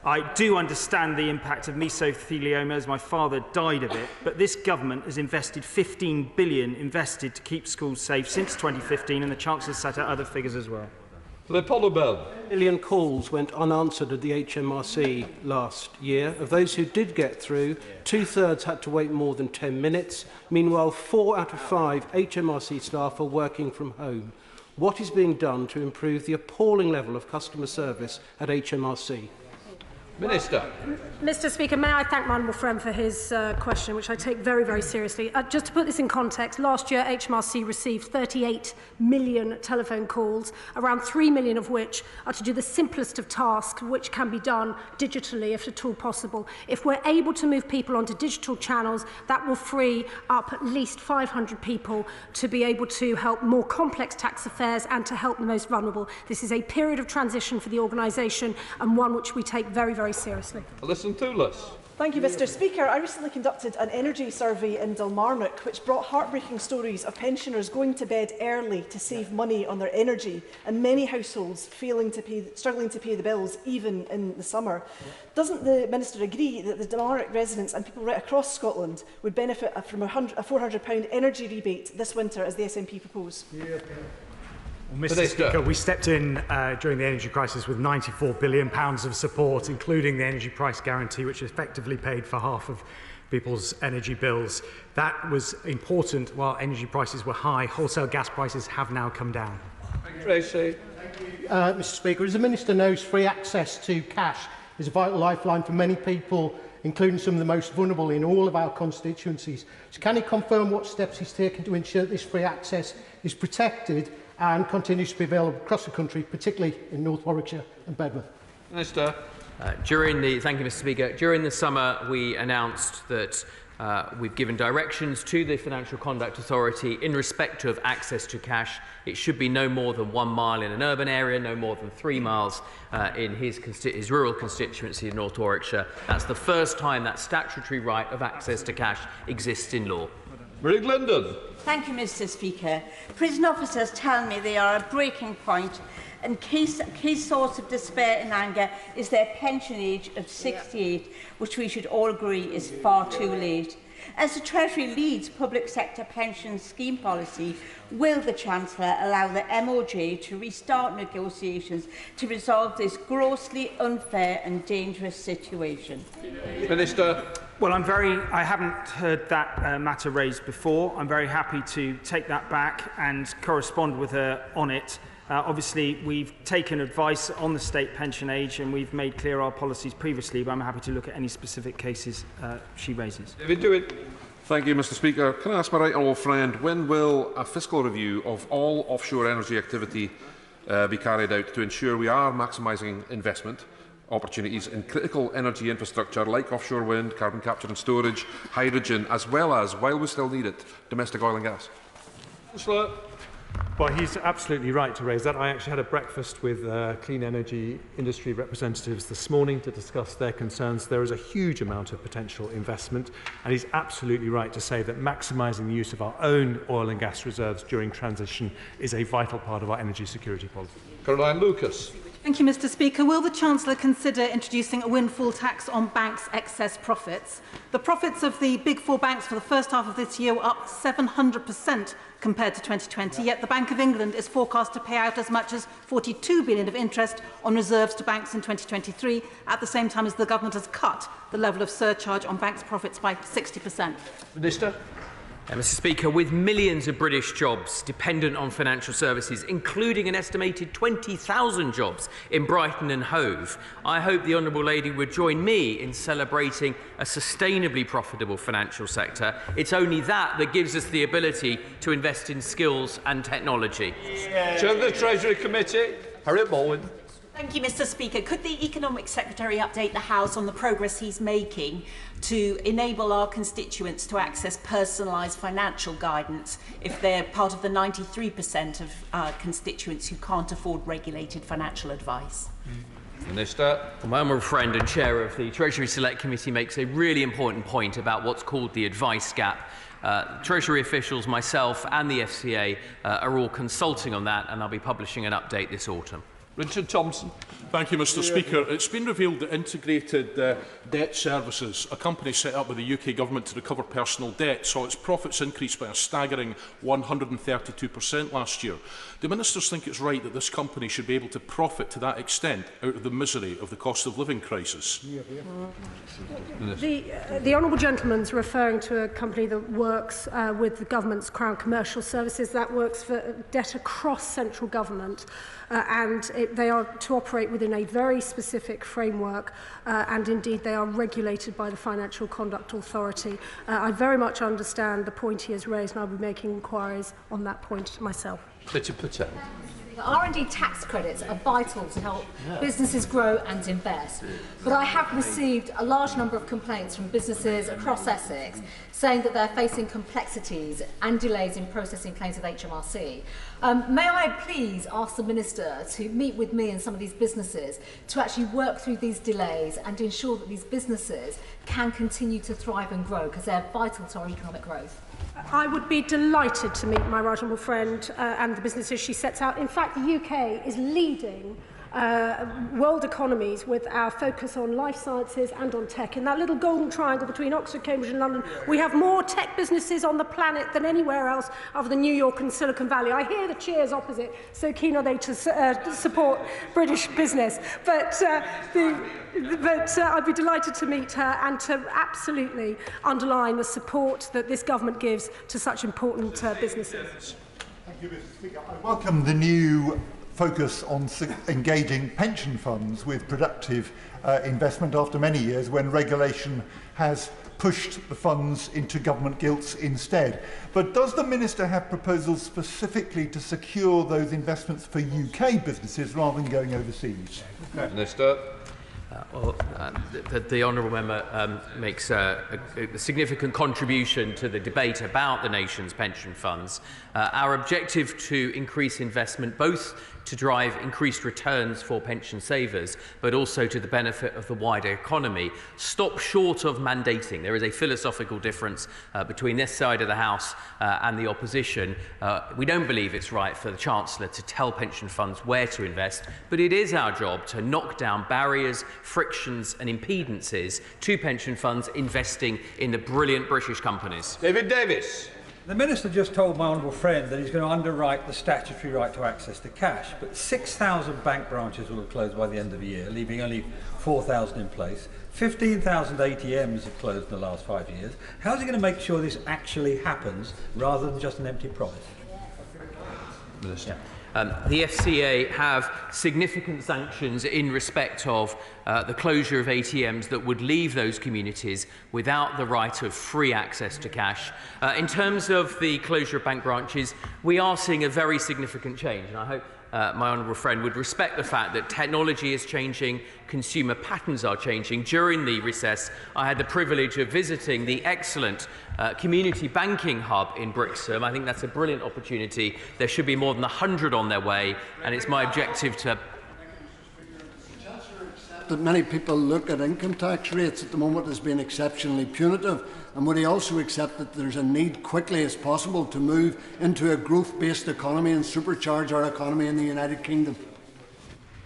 I do understand the impact of mesothelioma, as my father died of it, but this government has invested $15 billion invested to keep schools safe since 2015, and the Chancellor set out other figures as well. Apollo Bell. 1 million calls went unanswered at the HMRC last year. Of those who did get through, 2/3 had to wait more than 10 minutes. Meanwhile, 4 out of 5 HMRC staff are working from home. What is being done to improve the appalling level of customer service at HMRC? Minister. Mr Speaker, may I thank my honourable friend for his question, which I take very, very seriously. Just to put this in context, last year HMRC received 38 million telephone calls, around 3 million of which are to do the simplest of tasks, which can be done digitally if at all possible. If we're able to move people onto digital channels, that will free up at least 500 people to be able to help more complex tax affairs and to help the most vulnerable. This is a period of transition for the organisation and one which we take very, very seriously. Listen to us. Thank you, Mr Speaker. I recently conducted an energy survey in Dalmarnock which brought heartbreaking stories of pensioners going to bed early to save money on their energy and many households struggling to pay the bills even in the summer. Doesn't the Minister agree that the Dalmarnock residents and people right across Scotland would benefit from a £400 energy rebate this winter as the SNP propose? Well, Mr Speaker, we stepped in during the energy crisis with £94 billion of support, including the energy price guarantee, which effectively paid for half of people's energy bills. That was important while energy prices were high. Wholesale gas prices have now come down. Tracy. Mr Speaker, as the Minister knows, free access to cash is a vital lifeline for many people, including some of the most vulnerable in all of our constituencies. So can he confirm what steps he's taken to ensure that this free access is protected and continues to be available across the country, particularly in North Warwickshire and Bedworth? Minister. Thank you, Mr Speaker. During the summer, we announced that we've given directions to the Financial Conduct Authority in respect of access to cash. It should be no more than 1 mile in an urban area, no more than 3 miles in his rural constituency in North Warwickshire. That's the first time that statutory right of access to cash exists in law. Marie Glendon. Thank you, Mr Speaker. Prison officers tell me they are at breaking point, and key source of despair and anger is their pension age of 68, which we should all agree is far too late. As the Treasury leads public sector pension scheme policy, will the Chancellor allow the MOJ to restart negotiations to resolve this grossly unfair and dangerous situation? Minister. Well, I haven't heard that matter raised before. I'm very happy to take that back and correspond with her on it. Obviously, we've taken advice on the state pension age and we've made clear our policies previously, but I'm happy to look at any specific cases she raises. David, do it. Thank you, Mr Speaker. Can I ask my right honourable friend, when will a fiscal review of all offshore energy activity be carried out to ensure we are maximising investment opportunities in critical energy infrastructure like offshore wind, carbon capture and storage, hydrogen, as well as, while we still need it, domestic oil and gas? Well, he's absolutely right to raise that. I actually had a breakfast with clean energy industry representatives this morning to discuss their concerns. There is a huge amount of potential investment, and he's absolutely right to say that maximising the use of our own oil and gas reserves during transition is a vital part of our energy security policy. Caroline Lucas. Thank you, Mr Speaker. Will the Chancellor consider introducing a windfall tax on banks' excess profits? The profits of the big four banks for the first half of this year were up 700% compared to 2020, yet the Bank of England is forecast to pay out as much as £42 billion of interest on reserves to banks in 2023, at the same time as the government has cut the level of surcharge on banks' profits by 60%. Minister. Mr Speaker, with millions of British jobs dependent on financial services, including an estimated 20,000 jobs in Brighton and Hove, I hope the Honourable Lady would join me in celebrating a sustainably profitable financial sector. It's only that gives us the ability to invest in skills and technology. Chair of the Treasury Committee, Harriet Baldwin. Thank you, Mr Speaker. Could the Economic Secretary update the House on the progress he's making to enable our constituents to access personalised financial guidance if they're part of the 93% of constituents who can't afford regulated financial advice? Minister. Well, my honourable friend and chair of the Treasury Select Committee makes a really important point about what's called the advice gap. Treasury officials, myself and the FCA are all consulting on that, and I'll be publishing an update this autumn. Richard Thompson. Thank you, Mr Speaker. It's been revealed that Integrated Debt Services, a company set up by the UK Government to recover personal debt, saw its profits increase by a staggering 132% last year. Do ministers think it's right that this company should be able to profit to that extent out of the misery of the cost of living crisis? The honourable gentleman's referring to a company that works with the government's Crown Commercial Services, that works for debt across central government, and they are to operate within a very specific framework, and indeed they are regulated by the Financial Conduct Authority. I very much understand the point he has raised, and I'll be making inquiries on that point myself. R&D tax credits are vital to help businesses grow and invest. But I have received a large number of complaints from businesses across Essex saying that they're facing complexities and delays in processing claims with HMRC. May I please ask the Minister to meet with me and some of these businesses to actually work through these delays and ensure that these businesses can continue to thrive and grow, because they're vital to our economic growth? I would be delighted to meet my right honourable friend and the businesses she sets out. In fact, the UK is leading world economies with our focus on life sciences and on tech. In that little golden triangle between Oxford, Cambridge and London, we have more tech businesses on the planet than anywhere else other than New York and Silicon Valley. I hear the cheers opposite, so keen are they to support British business. But I'd be delighted to meet her and to absolutely underline the support that this government gives to such important businesses. Thank you, Mr. Speaker. I welcome the new focus on engaging pension funds with productive investment after many years when regulation has pushed the funds into government gilts instead. But does the Minister have proposals specifically to secure those investments for UK businesses rather than going overseas? Minister. The honourable member makes a significant contribution to the debate about the nation's pension funds. Our objective to increase investment, both to drive increased returns for pension savers, but also to the benefit of the wider economy, stop short of mandating. There is a philosophical difference between this side of the House and the opposition. We don't believe it's right for the Chancellor to tell pension funds where to invest, but it is our job to knock down barriers, frictions and impedances to pension funds investing in the brilliant British companies. David Davis. The Minister just told my honourable friend that he's going to underwrite the statutory right to access to cash, but 6,000 bank branches will have closed by the end of the year, leaving only 4,000 in place. 15,000 ATMs have closed in the last 5 years. How's he going to make sure this actually happens rather than just an empty promise? Minister. The FCA have significant sanctions in respect of the closure of ATMs that would leave those communities without the right of free access to cash. In terms of the closure of bank branches, we are seeing a very significant change, and I hope my honourable friend would respect the fact that technology is changing, consumer patterns are changing. During the recess, I had the privilege of visiting the excellent community banking hub in Brixham. I think that's a brilliant opportunity. There should be more than 100 on their way, and it's my objective to... That many people look at income tax rates at the moment as being exceptionally punitive, and would he also accept that there's a need quickly as possible to move into a growth-based economy and supercharge our economy in the United Kingdom?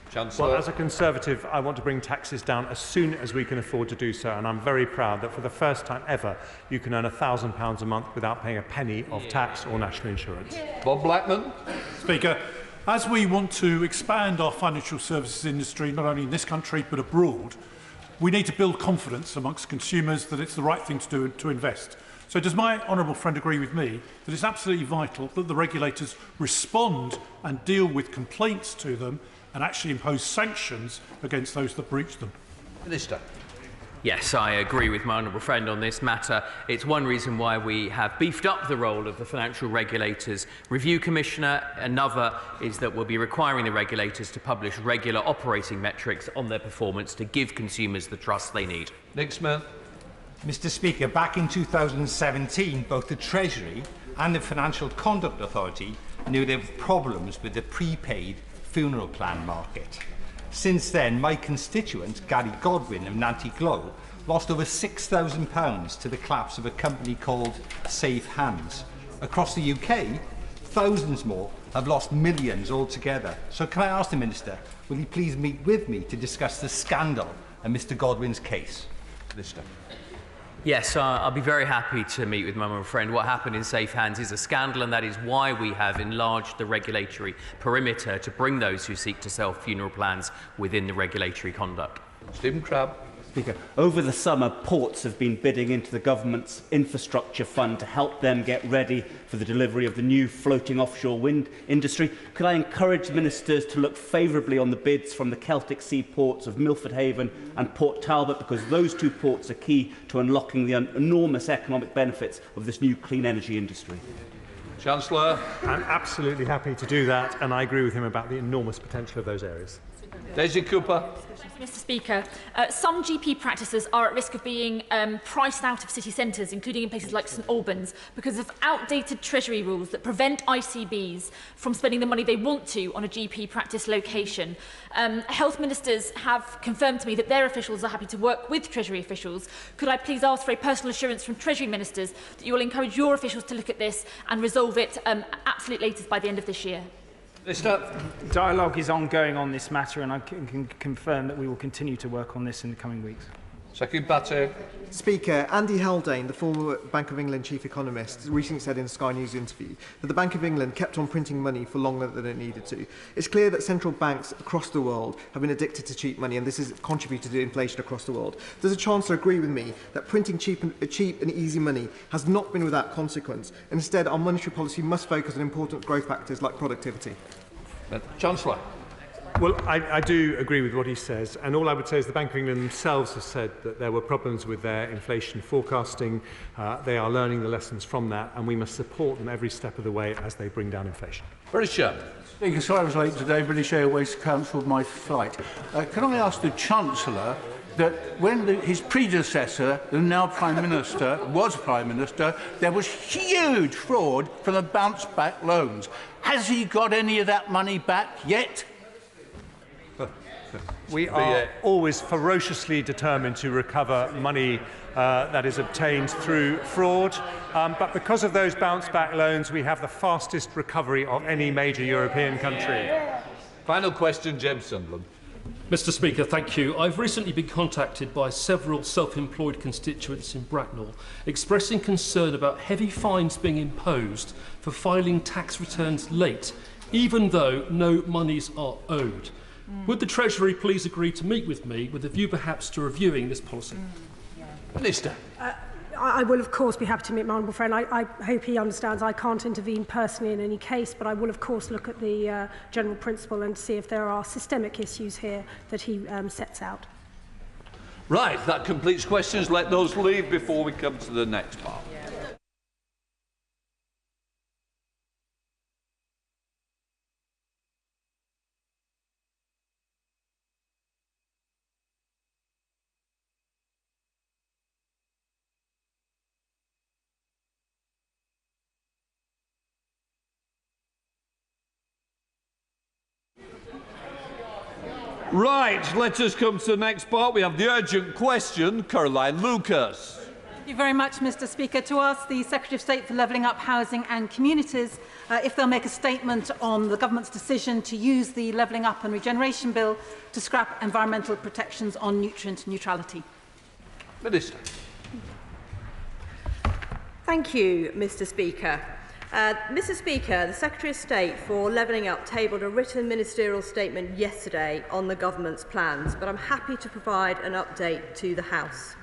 Chancellor. Well, as a Conservative, I want to bring taxes down as soon as we can afford to do so, and I'm very proud that for the first time ever you can earn £1,000 a month without paying a penny of tax or national insurance. Bob Blackman. Speaker, as we want to expand our financial services industry not only in this country but abroad, we need to build confidence amongst consumers that it's the right thing to do to invest. So does my honourable friend agree with me that it's absolutely vital that the regulators respond and deal with complaints to them and actually impose sanctions against those that breach them? Minister. Yes, I agree with my honourable friend on this matter. It's one reason why we have beefed up the role of the Financial Regulators Review Commissioner. Another is that we'll be requiring the regulators to publish regular operating metrics on their performance to give consumers the trust they need. Next man. Mr. Speaker, back in 2017, both the Treasury and the Financial Conduct Authority knew there were problems with the prepaid funeral plan market. Since then, my constituent, Gary Godwin of Nanty Glow, lost over £6,000 to the collapse of a company called Safe Hands. Across the UK, thousands more have lost millions altogether. So can I ask the Minister, will he please meet with me to discuss the scandal and Mr Godwin's case? Minister. Yes, I'll be very happy to meet with my honourable friend. What happened in Safe Hands is a scandal, and that is why we have enlarged the regulatory perimeter to bring those who seek to sell funeral plans within the regulatory conduct. Stephen Crabb. Speaker. Over the summer, ports have been bidding into the government's infrastructure fund to help them get ready for the delivery of the new floating offshore wind industry. Could I encourage ministers to look favourably on the bids from the Celtic Sea ports of Milford Haven and Port Talbot, because those two ports are key to unlocking the enormous economic benefits of this new clean energy industry? Chancellor. I'm absolutely happy to do that, and I agree with him about the enormous potential of those areas. Daisy Cooper. Thank you, Mr. Speaker. Some GP practices are at risk of being priced out of city centres, including in places like St Albans, because of outdated Treasury rules that prevent ICBs from spending the money they want to on a GP practice location. Health ministers have confirmed to me that their officials are happy to work with Treasury officials. Could I please ask for a personal assurance from Treasury ministers that you will encourage your officials to look at this and resolve it absolute latest by the end of this year? Dialogue is ongoing on this matter, and I can confirm that we will continue to work on this in the coming weeks. Second Batter. Speaker, Andy Haldane, the former Bank of England chief economist, recently said in a Sky News interview that the Bank of England kept on printing money for longer than it needed to. It's clear that central banks across the world have been addicted to cheap money, and this has contributed to inflation across the world. Does the Chancellor agree with me that printing cheap and easy money has not been without consequence? Instead, our monetary policy must focus on important growth factors like productivity. Chancellor. Well, I do agree with what he says, and all I would say is the Bank of England themselves have said that there were problems with their inflation forecasting. They are learning the lessons from that, and we must support them every step of the way as they bring down inflation. British Airways. Speaker, sorry I was late today. British Airways cancelled my flight. Can I ask the Chancellor that when his predecessor, the now Prime Minister, was Prime Minister, there was huge fraud from the bounce-back loans. Has he got any of that money back yet? We are always ferociously determined to recover money that is obtained through fraud, but because of those bounce-back loans, we have the fastest recovery of any major European country. Final question, James Sunderland. Mr. Speaker, thank you. I've recently been contacted by several self-employed constituents in Bracknell expressing concern about heavy fines being imposed for filing tax returns late, even though no monies are owed. Would the Treasury please agree to meet with me with a view perhaps to reviewing this policy? Minister. I will, of course, be happy to meet my honourable friend. I hope he understands I can't intervene personally in any case, but I will, of course, look at the general principle and see if there are systemic issues here that he sets out. Right, that completes questions. Let those leave before we come to the next part. Right, let us come to the next part. We have the urgent question, Caroline Lucas. Thank you very much, Mr. Speaker. To ask the Secretary of State for Levelling Up Housing and Communities if they'll make a statement on the government's decision to use the Levelling Up and Regeneration Bill to scrap environmental protections on nutrient neutrality. Minister. Thank you, Mr. Speaker. Mr. Speaker, the Secretary of State for Levelling Up tabled a written ministerial statement yesterday on the government's plans, but I'm happy to provide an update to the House.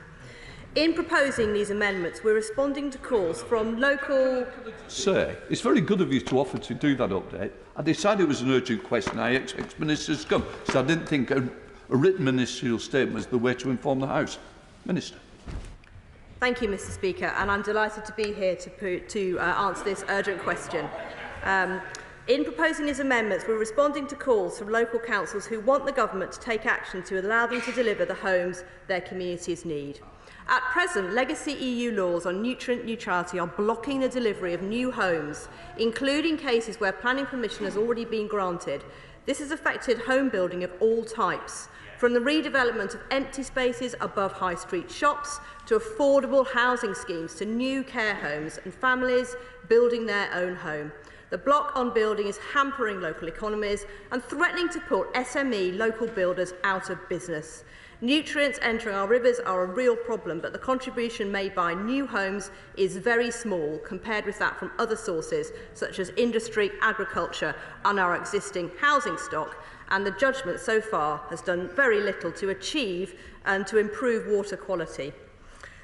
In proposing these amendments, we're responding to calls from local... Sir, it's very good of you to offer to do that update. I decided it was an urgent question. I expect ministers to come, so I didn't think a written ministerial statement was the way to inform the House. Minister. Thank you, Mr. Speaker, and I'm delighted to be here to answer this urgent question. In proposing these amendments, we're responding to calls from local councils who want the government to take action to allow them to deliver the homes their communities need. At present, legacy EU laws on nutrient neutrality are blocking the delivery of new homes, including cases where planning permission has already been granted. This has affected home building of all types, from the redevelopment of empty spaces above high street shops to affordable housing schemes to new care homes and families building their own home. The block on building is hampering local economies and threatening to put SME local builders out of business. Nutrients entering our rivers are a real problem, but the contribution made by new homes is very small compared with that from other sources, such as industry, agriculture, and our existing housing stock. and the judgment so far has done very little to achieve and to improve water quality.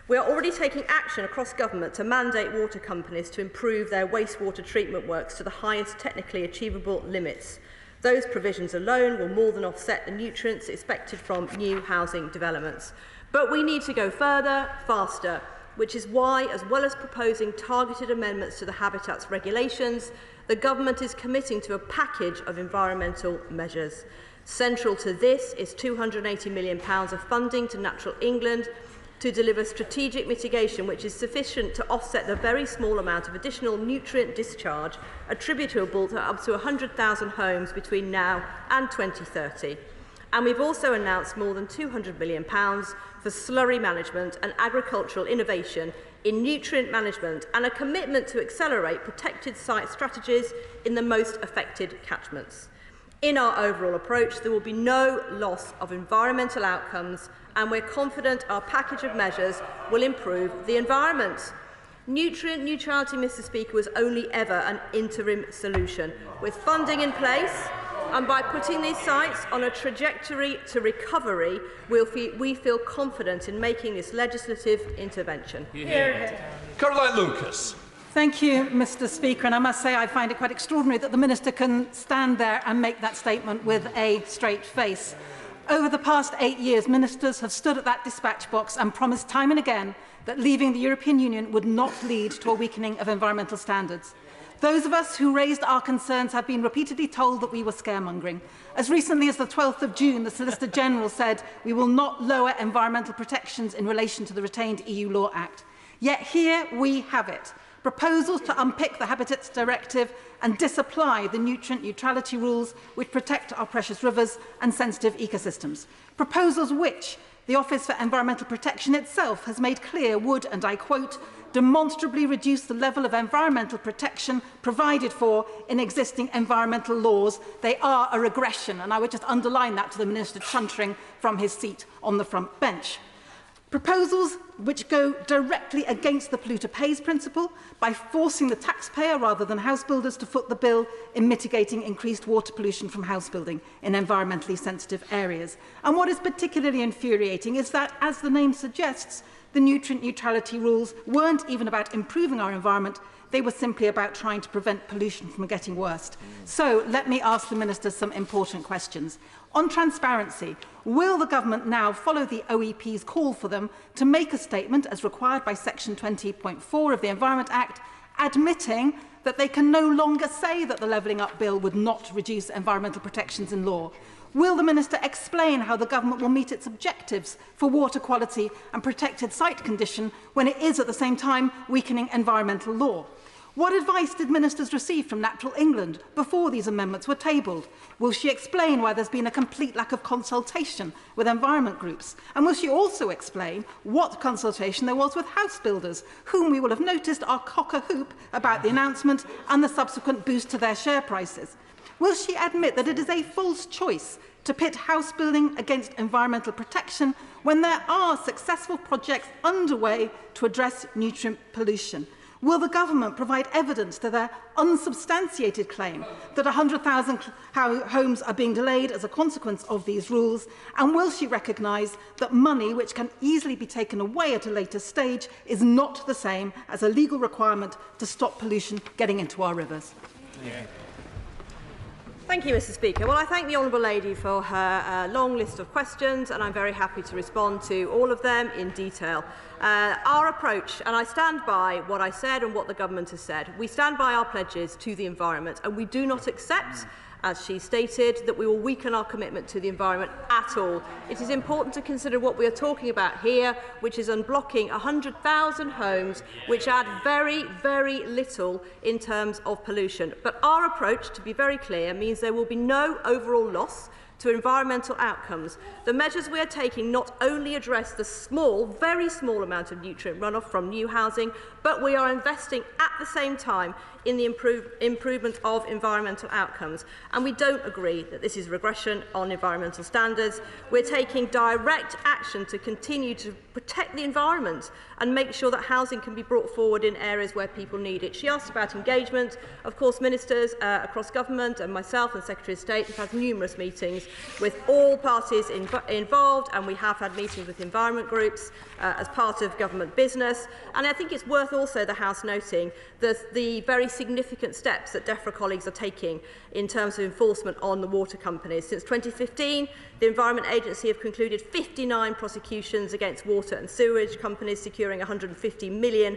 We are already taking action across government to mandate water companies to improve their wastewater treatment works to the highest technically achievable limits. Those provisions alone will more than offset the nutrients expected from new housing developments. But we need to go further, faster, which is why, as well as proposing targeted amendments to the Habitats regulations, the government is committing to a package of environmental measures. Central to this is £280 million of funding to Natural England to deliver strategic mitigation which is sufficient to offset the very small amount of additional nutrient discharge attributable to up to 100,000 homes between now and 2030. And we've also announced more than £200 million for slurry management and agricultural innovation in nutrient management and a commitment to accelerate protected site strategies in the most affected catchments. In our overall approach, there will be no loss of environmental outcomes, and we're confident our package of measures will improve the environment. Nutrient neutrality, Mr. Speaker, was only ever an interim solution. With funding in place and by putting these sites on a trajectory to recovery, we feel confident in making this legislative intervention. Caroline Lucas. Thank you, Mr. Speaker. And I must say I find it quite extraordinary that the Minister can stand there and make that statement with a straight face. Over the past 8 years, ministers have stood at that dispatch box and promised time and again that leaving the European Union would not lead to a weakening of environmental standards. Those of us who raised our concerns have been repeatedly told that we were scaremongering. As recently as the 12th of June, the Solicitor General said we will not lower environmental protections in relation to the retained EU Law Act. Yet here we have it. Proposals to unpick the Habitats Directive and disapply the nutrient neutrality rules which protect our precious rivers and sensitive ecosystems. Proposals which the Office for Environmental Protection itself has made clear would, and I quote, demonstrably reduce the level of environmental protection provided for in existing environmental laws. They are a regression, and I would just underline that to the Minister chuntering from his seat on the front bench. Proposals which go directly against the polluter pays principle by forcing the taxpayer rather than house builders to foot the bill in mitigating increased water pollution from house building in environmentally sensitive areas. And what is particularly infuriating is that, as the name suggests, the nutrient neutrality rules weren't even about improving our environment, they were simply about trying to prevent pollution from getting worse. So let me ask the Minister some important questions. On transparency, will the government now follow the OEP's call for them to make a statement, as required by Section 20.4 of the Environment Act, admitting that they can no longer say that the Levelling Up Bill would not reduce environmental protections in law? Will the Minister explain how the government will meet its objectives for water quality and protected site condition when it is at the same time weakening environmental law? What advice did ministers receive from Natural England before these amendments were tabled? Will she explain why there's been a complete lack of consultation with environment groups? And will she also explain what consultation there was with house builders, whom we will have noticed are cock-a-hoop about the announcement and the subsequent boost to their share prices? Will she admit that it is a false choice to pit house building against environmental protection when there are successful projects underway to address nutrient pollution? Will the government provide evidence to their unsubstantiated claim that 100,000 homes are being delayed as a consequence of these rules? And will she recognise that money which can easily be taken away at a later stage is not the same as a legal requirement to stop pollution getting into our rivers? Thank you, Mr. Speaker. Well, I thank the Honourable Lady for her long list of questions, and I'm very happy to respond to all of them in detail. Our approach, and I stand by what I said and what the government has said, we stand by our pledges to the environment, and we do not accept, as she stated, that we will weaken our commitment to the environment at all. It is important to consider what we are talking about here, which is unblocking 100,000 homes, which add very, very little in terms of pollution. But our approach, to be very clear, means there will be no overall loss to environmental outcomes, the measures we are taking not only address the small, very small amount of nutrient runoff from new housing, but we are investing at the same time in the improvement of environmental outcomes. And we don't agree that this is regression on environmental standards. We're taking direct action to continue to protect the environment and make sure that housing can be brought forward in areas where people need it. She asked about engagement. Of course, ministers across government and myself and Secretary of State have had numerous meetings with all parties involved, and we have had meetings with environment groups as part of government business. And I think it's worth also the House noting the very significant steps that DEFRA colleagues are taking in terms of enforcement on the water companies. Since 2015, the Environment Agency have concluded 59 prosecutions against water and sewage companies, securing £150 million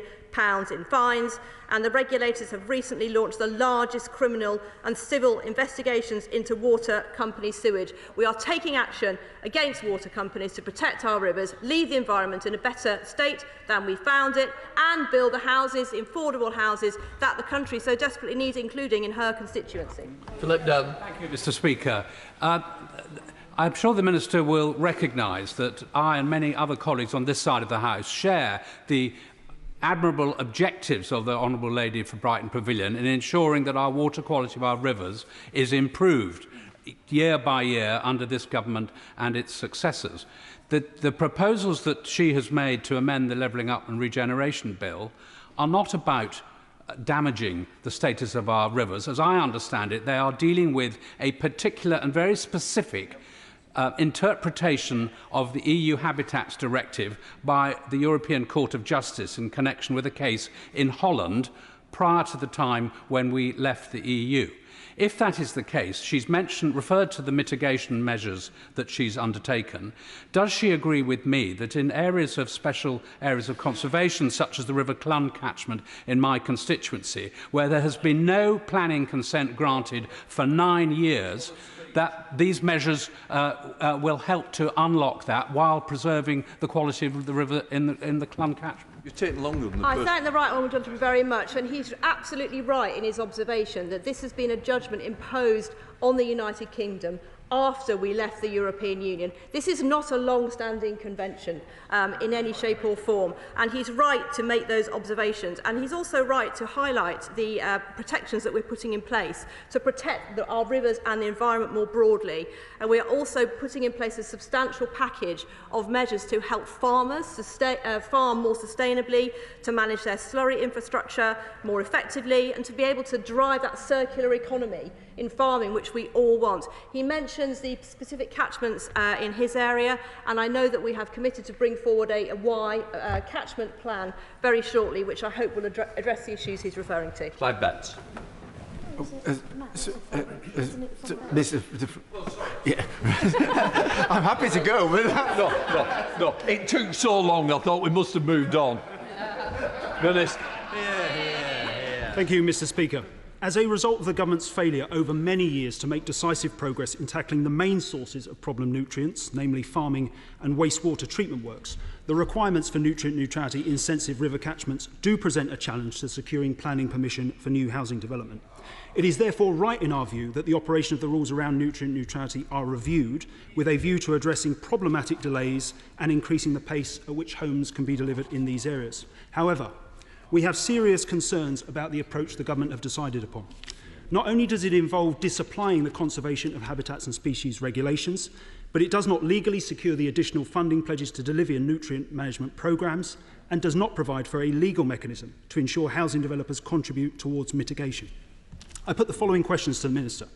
in fines, and the regulators have recently launched the largest criminal and civil investigations into water company sewage. We are taking action against water companies to protect our rivers, leave the environment in a better state than we found it, and build the houses, affordable houses, that the country so desperately needs, including in her constituency. Philip Dunn. Thank you, Mr. Speaker. I'm sure the Minister will recognise that I and many other colleagues on this side of the House share the admirable objectives of the Honourable Lady for Brighton Pavilion in ensuring that our water quality of our rivers is improved year by year under this government and its successors. The proposals that she has made to amend the Levelling Up and Regeneration Bill are not about damaging the status of our rivers. As I understand it, they are dealing with a particular and very specific interpretation of the EU Habitats Directive by the European Court of Justice in connection with a case in Holland prior to the time when we left the EU. If that is the case, she's referred to the mitigation measures that she's undertaken. Does she agree with me that in areas of special areas of conservation, such as the River Clun catchment in my constituency, where there has been no planning consent granted for 9 years, that these measures will help to unlock that while preserving the quality of the river in the Clun catchment? You're taking longer than the I thank the Right Honourable Gentleman very much, and he's absolutely right in his observation that this has been a judgment imposed on the United Kingdom after we left the European Union. This is not a long-standing convention in any shape or form, and he's right to make those observations, and he's also right to highlight the protections that we're putting in place to protect our rivers and the environment more broadly. And we are also putting in place a substantial package of measures to help farmers farm more sustainably, to manage their slurry infrastructure more effectively, and to be able to drive that circular economy in farming, which we all want. He mentions the specific catchments in his area, and I know that we have committed to bring forward a catchment plan very shortly, which I hope will address the issues he's referring to. Clive Betts. I'm happy to go, but no. It took so long, I thought we must have moved on. Goodness. Thank you, Mr. Speaker. As a result of the government's failure over many years to make decisive progress in tackling the main sources of problem nutrients, namely farming and wastewater treatment works, the requirements for nutrient neutrality in sensitive river catchments do present a challenge to securing planning permission for new housing development. It is therefore right in our view that the operation of the rules around nutrient neutrality are reviewed with a view to addressing problematic delays and increasing the pace at which homes can be delivered in these areas. However, we have serious concerns about the approach the government have decided upon. Not only does it involve disapplying the conservation of habitats and species regulations, but it does not legally secure the additional funding pledges to deliver nutrient management programmes and does not provide for a legal mechanism to ensure housing developers contribute towards mitigation. I put the following questions to the Minister.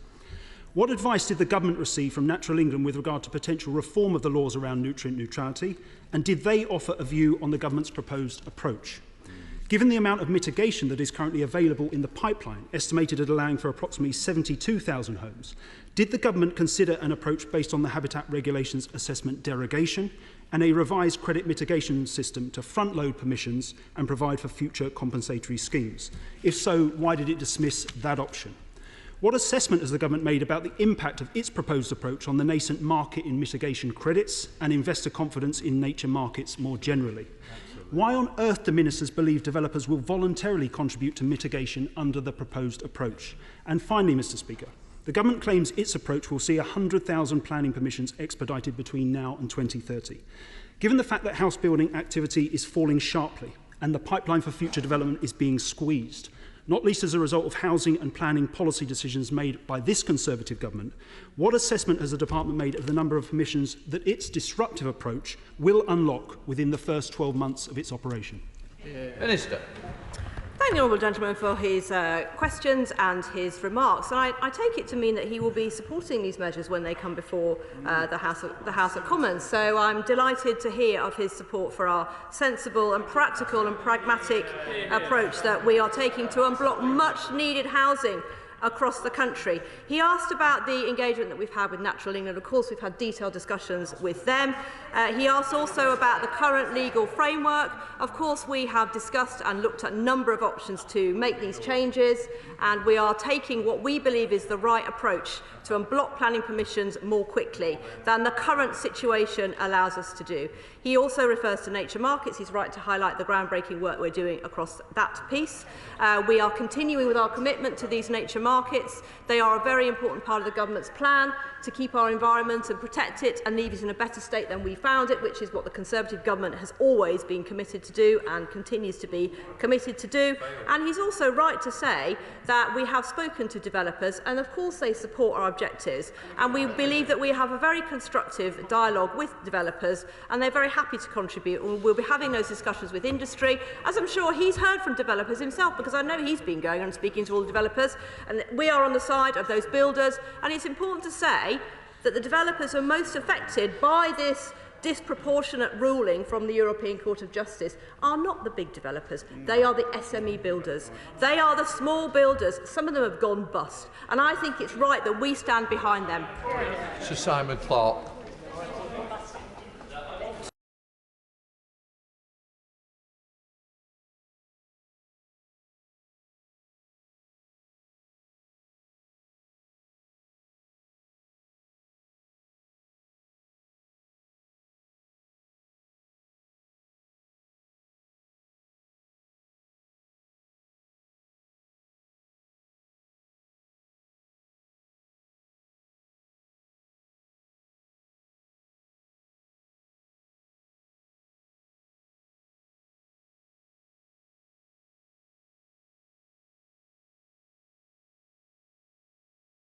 What advice did the government receive from Natural England with regard to potential reform of the laws around nutrient neutrality, and did they offer a view on the government's proposed approach? Given the amount of mitigation that is currently available in the pipeline, estimated at allowing for approximately 72,000 homes, did the government consider an approach based on the Habitat Regulations Assessment derogation and a revised credit mitigation system to front-load permissions and provide for future compensatory schemes? If so, why did it dismiss that option? What assessment has the government made about the impact of its proposed approach on the nascent market in mitigation credits and investor confidence in nature markets more generally? Why on earth do ministers believe developers will voluntarily contribute to mitigation under the proposed approach? And finally, Mr. Speaker, The government claims its approach will see 100,000 planning permissions expedited between now and 2030. Given the fact that house building activity is falling sharply and the pipeline for future development is being squeezed, not least as a result of housing and planning policy decisions made by this Conservative government, what assessment has the department made of the number of permissions that its disruptive approach will unlock within the first 12 months of its operation? Minister. Thank the honourable gentleman for his questions and his remarks. And I take it to mean that he will be supporting these measures when they come before the House of Commons. So I'm delighted to hear of his support for our sensible and practical and pragmatic approach that we are taking to unblock much needed housing across the country. He asked about the engagement that we've had with Natural England. Of course, we've had detailed discussions with them. He asked also about the current legal framework. Of course, we have discussed and looked at a number of options to make these changes, and we are taking what we believe is the right approach to unblock planning permissions more quickly than the current situation allows us to do. He also refers to nature markets. He's right to highlight the groundbreaking work we're doing across that piece. We are continuing with our commitment to these nature markets. They are a very important part of the government's plan to keep our environment and protect it and leave it in a better state than we found it, which is what the Conservative government has always been committed to do and continues to be committed to do. And he's also right to say that we have spoken to developers, and of course they support our objectives, and we believe that we have a very constructive dialogue with developers, and they're very happy to contribute, and we'll be having those discussions with industry, as I'm sure he's heard from developers himself, because I know he's been going and speaking to all the developers, and we are on the side of those builders. And it's important to say that the developers who are most affected by this disproportionate ruling from the European Court of Justice are not the big developers. They are the SME builders. They are the small builders. Some of them have gone bust. And I think it's right that we stand behind them. Sir Simon Clarke.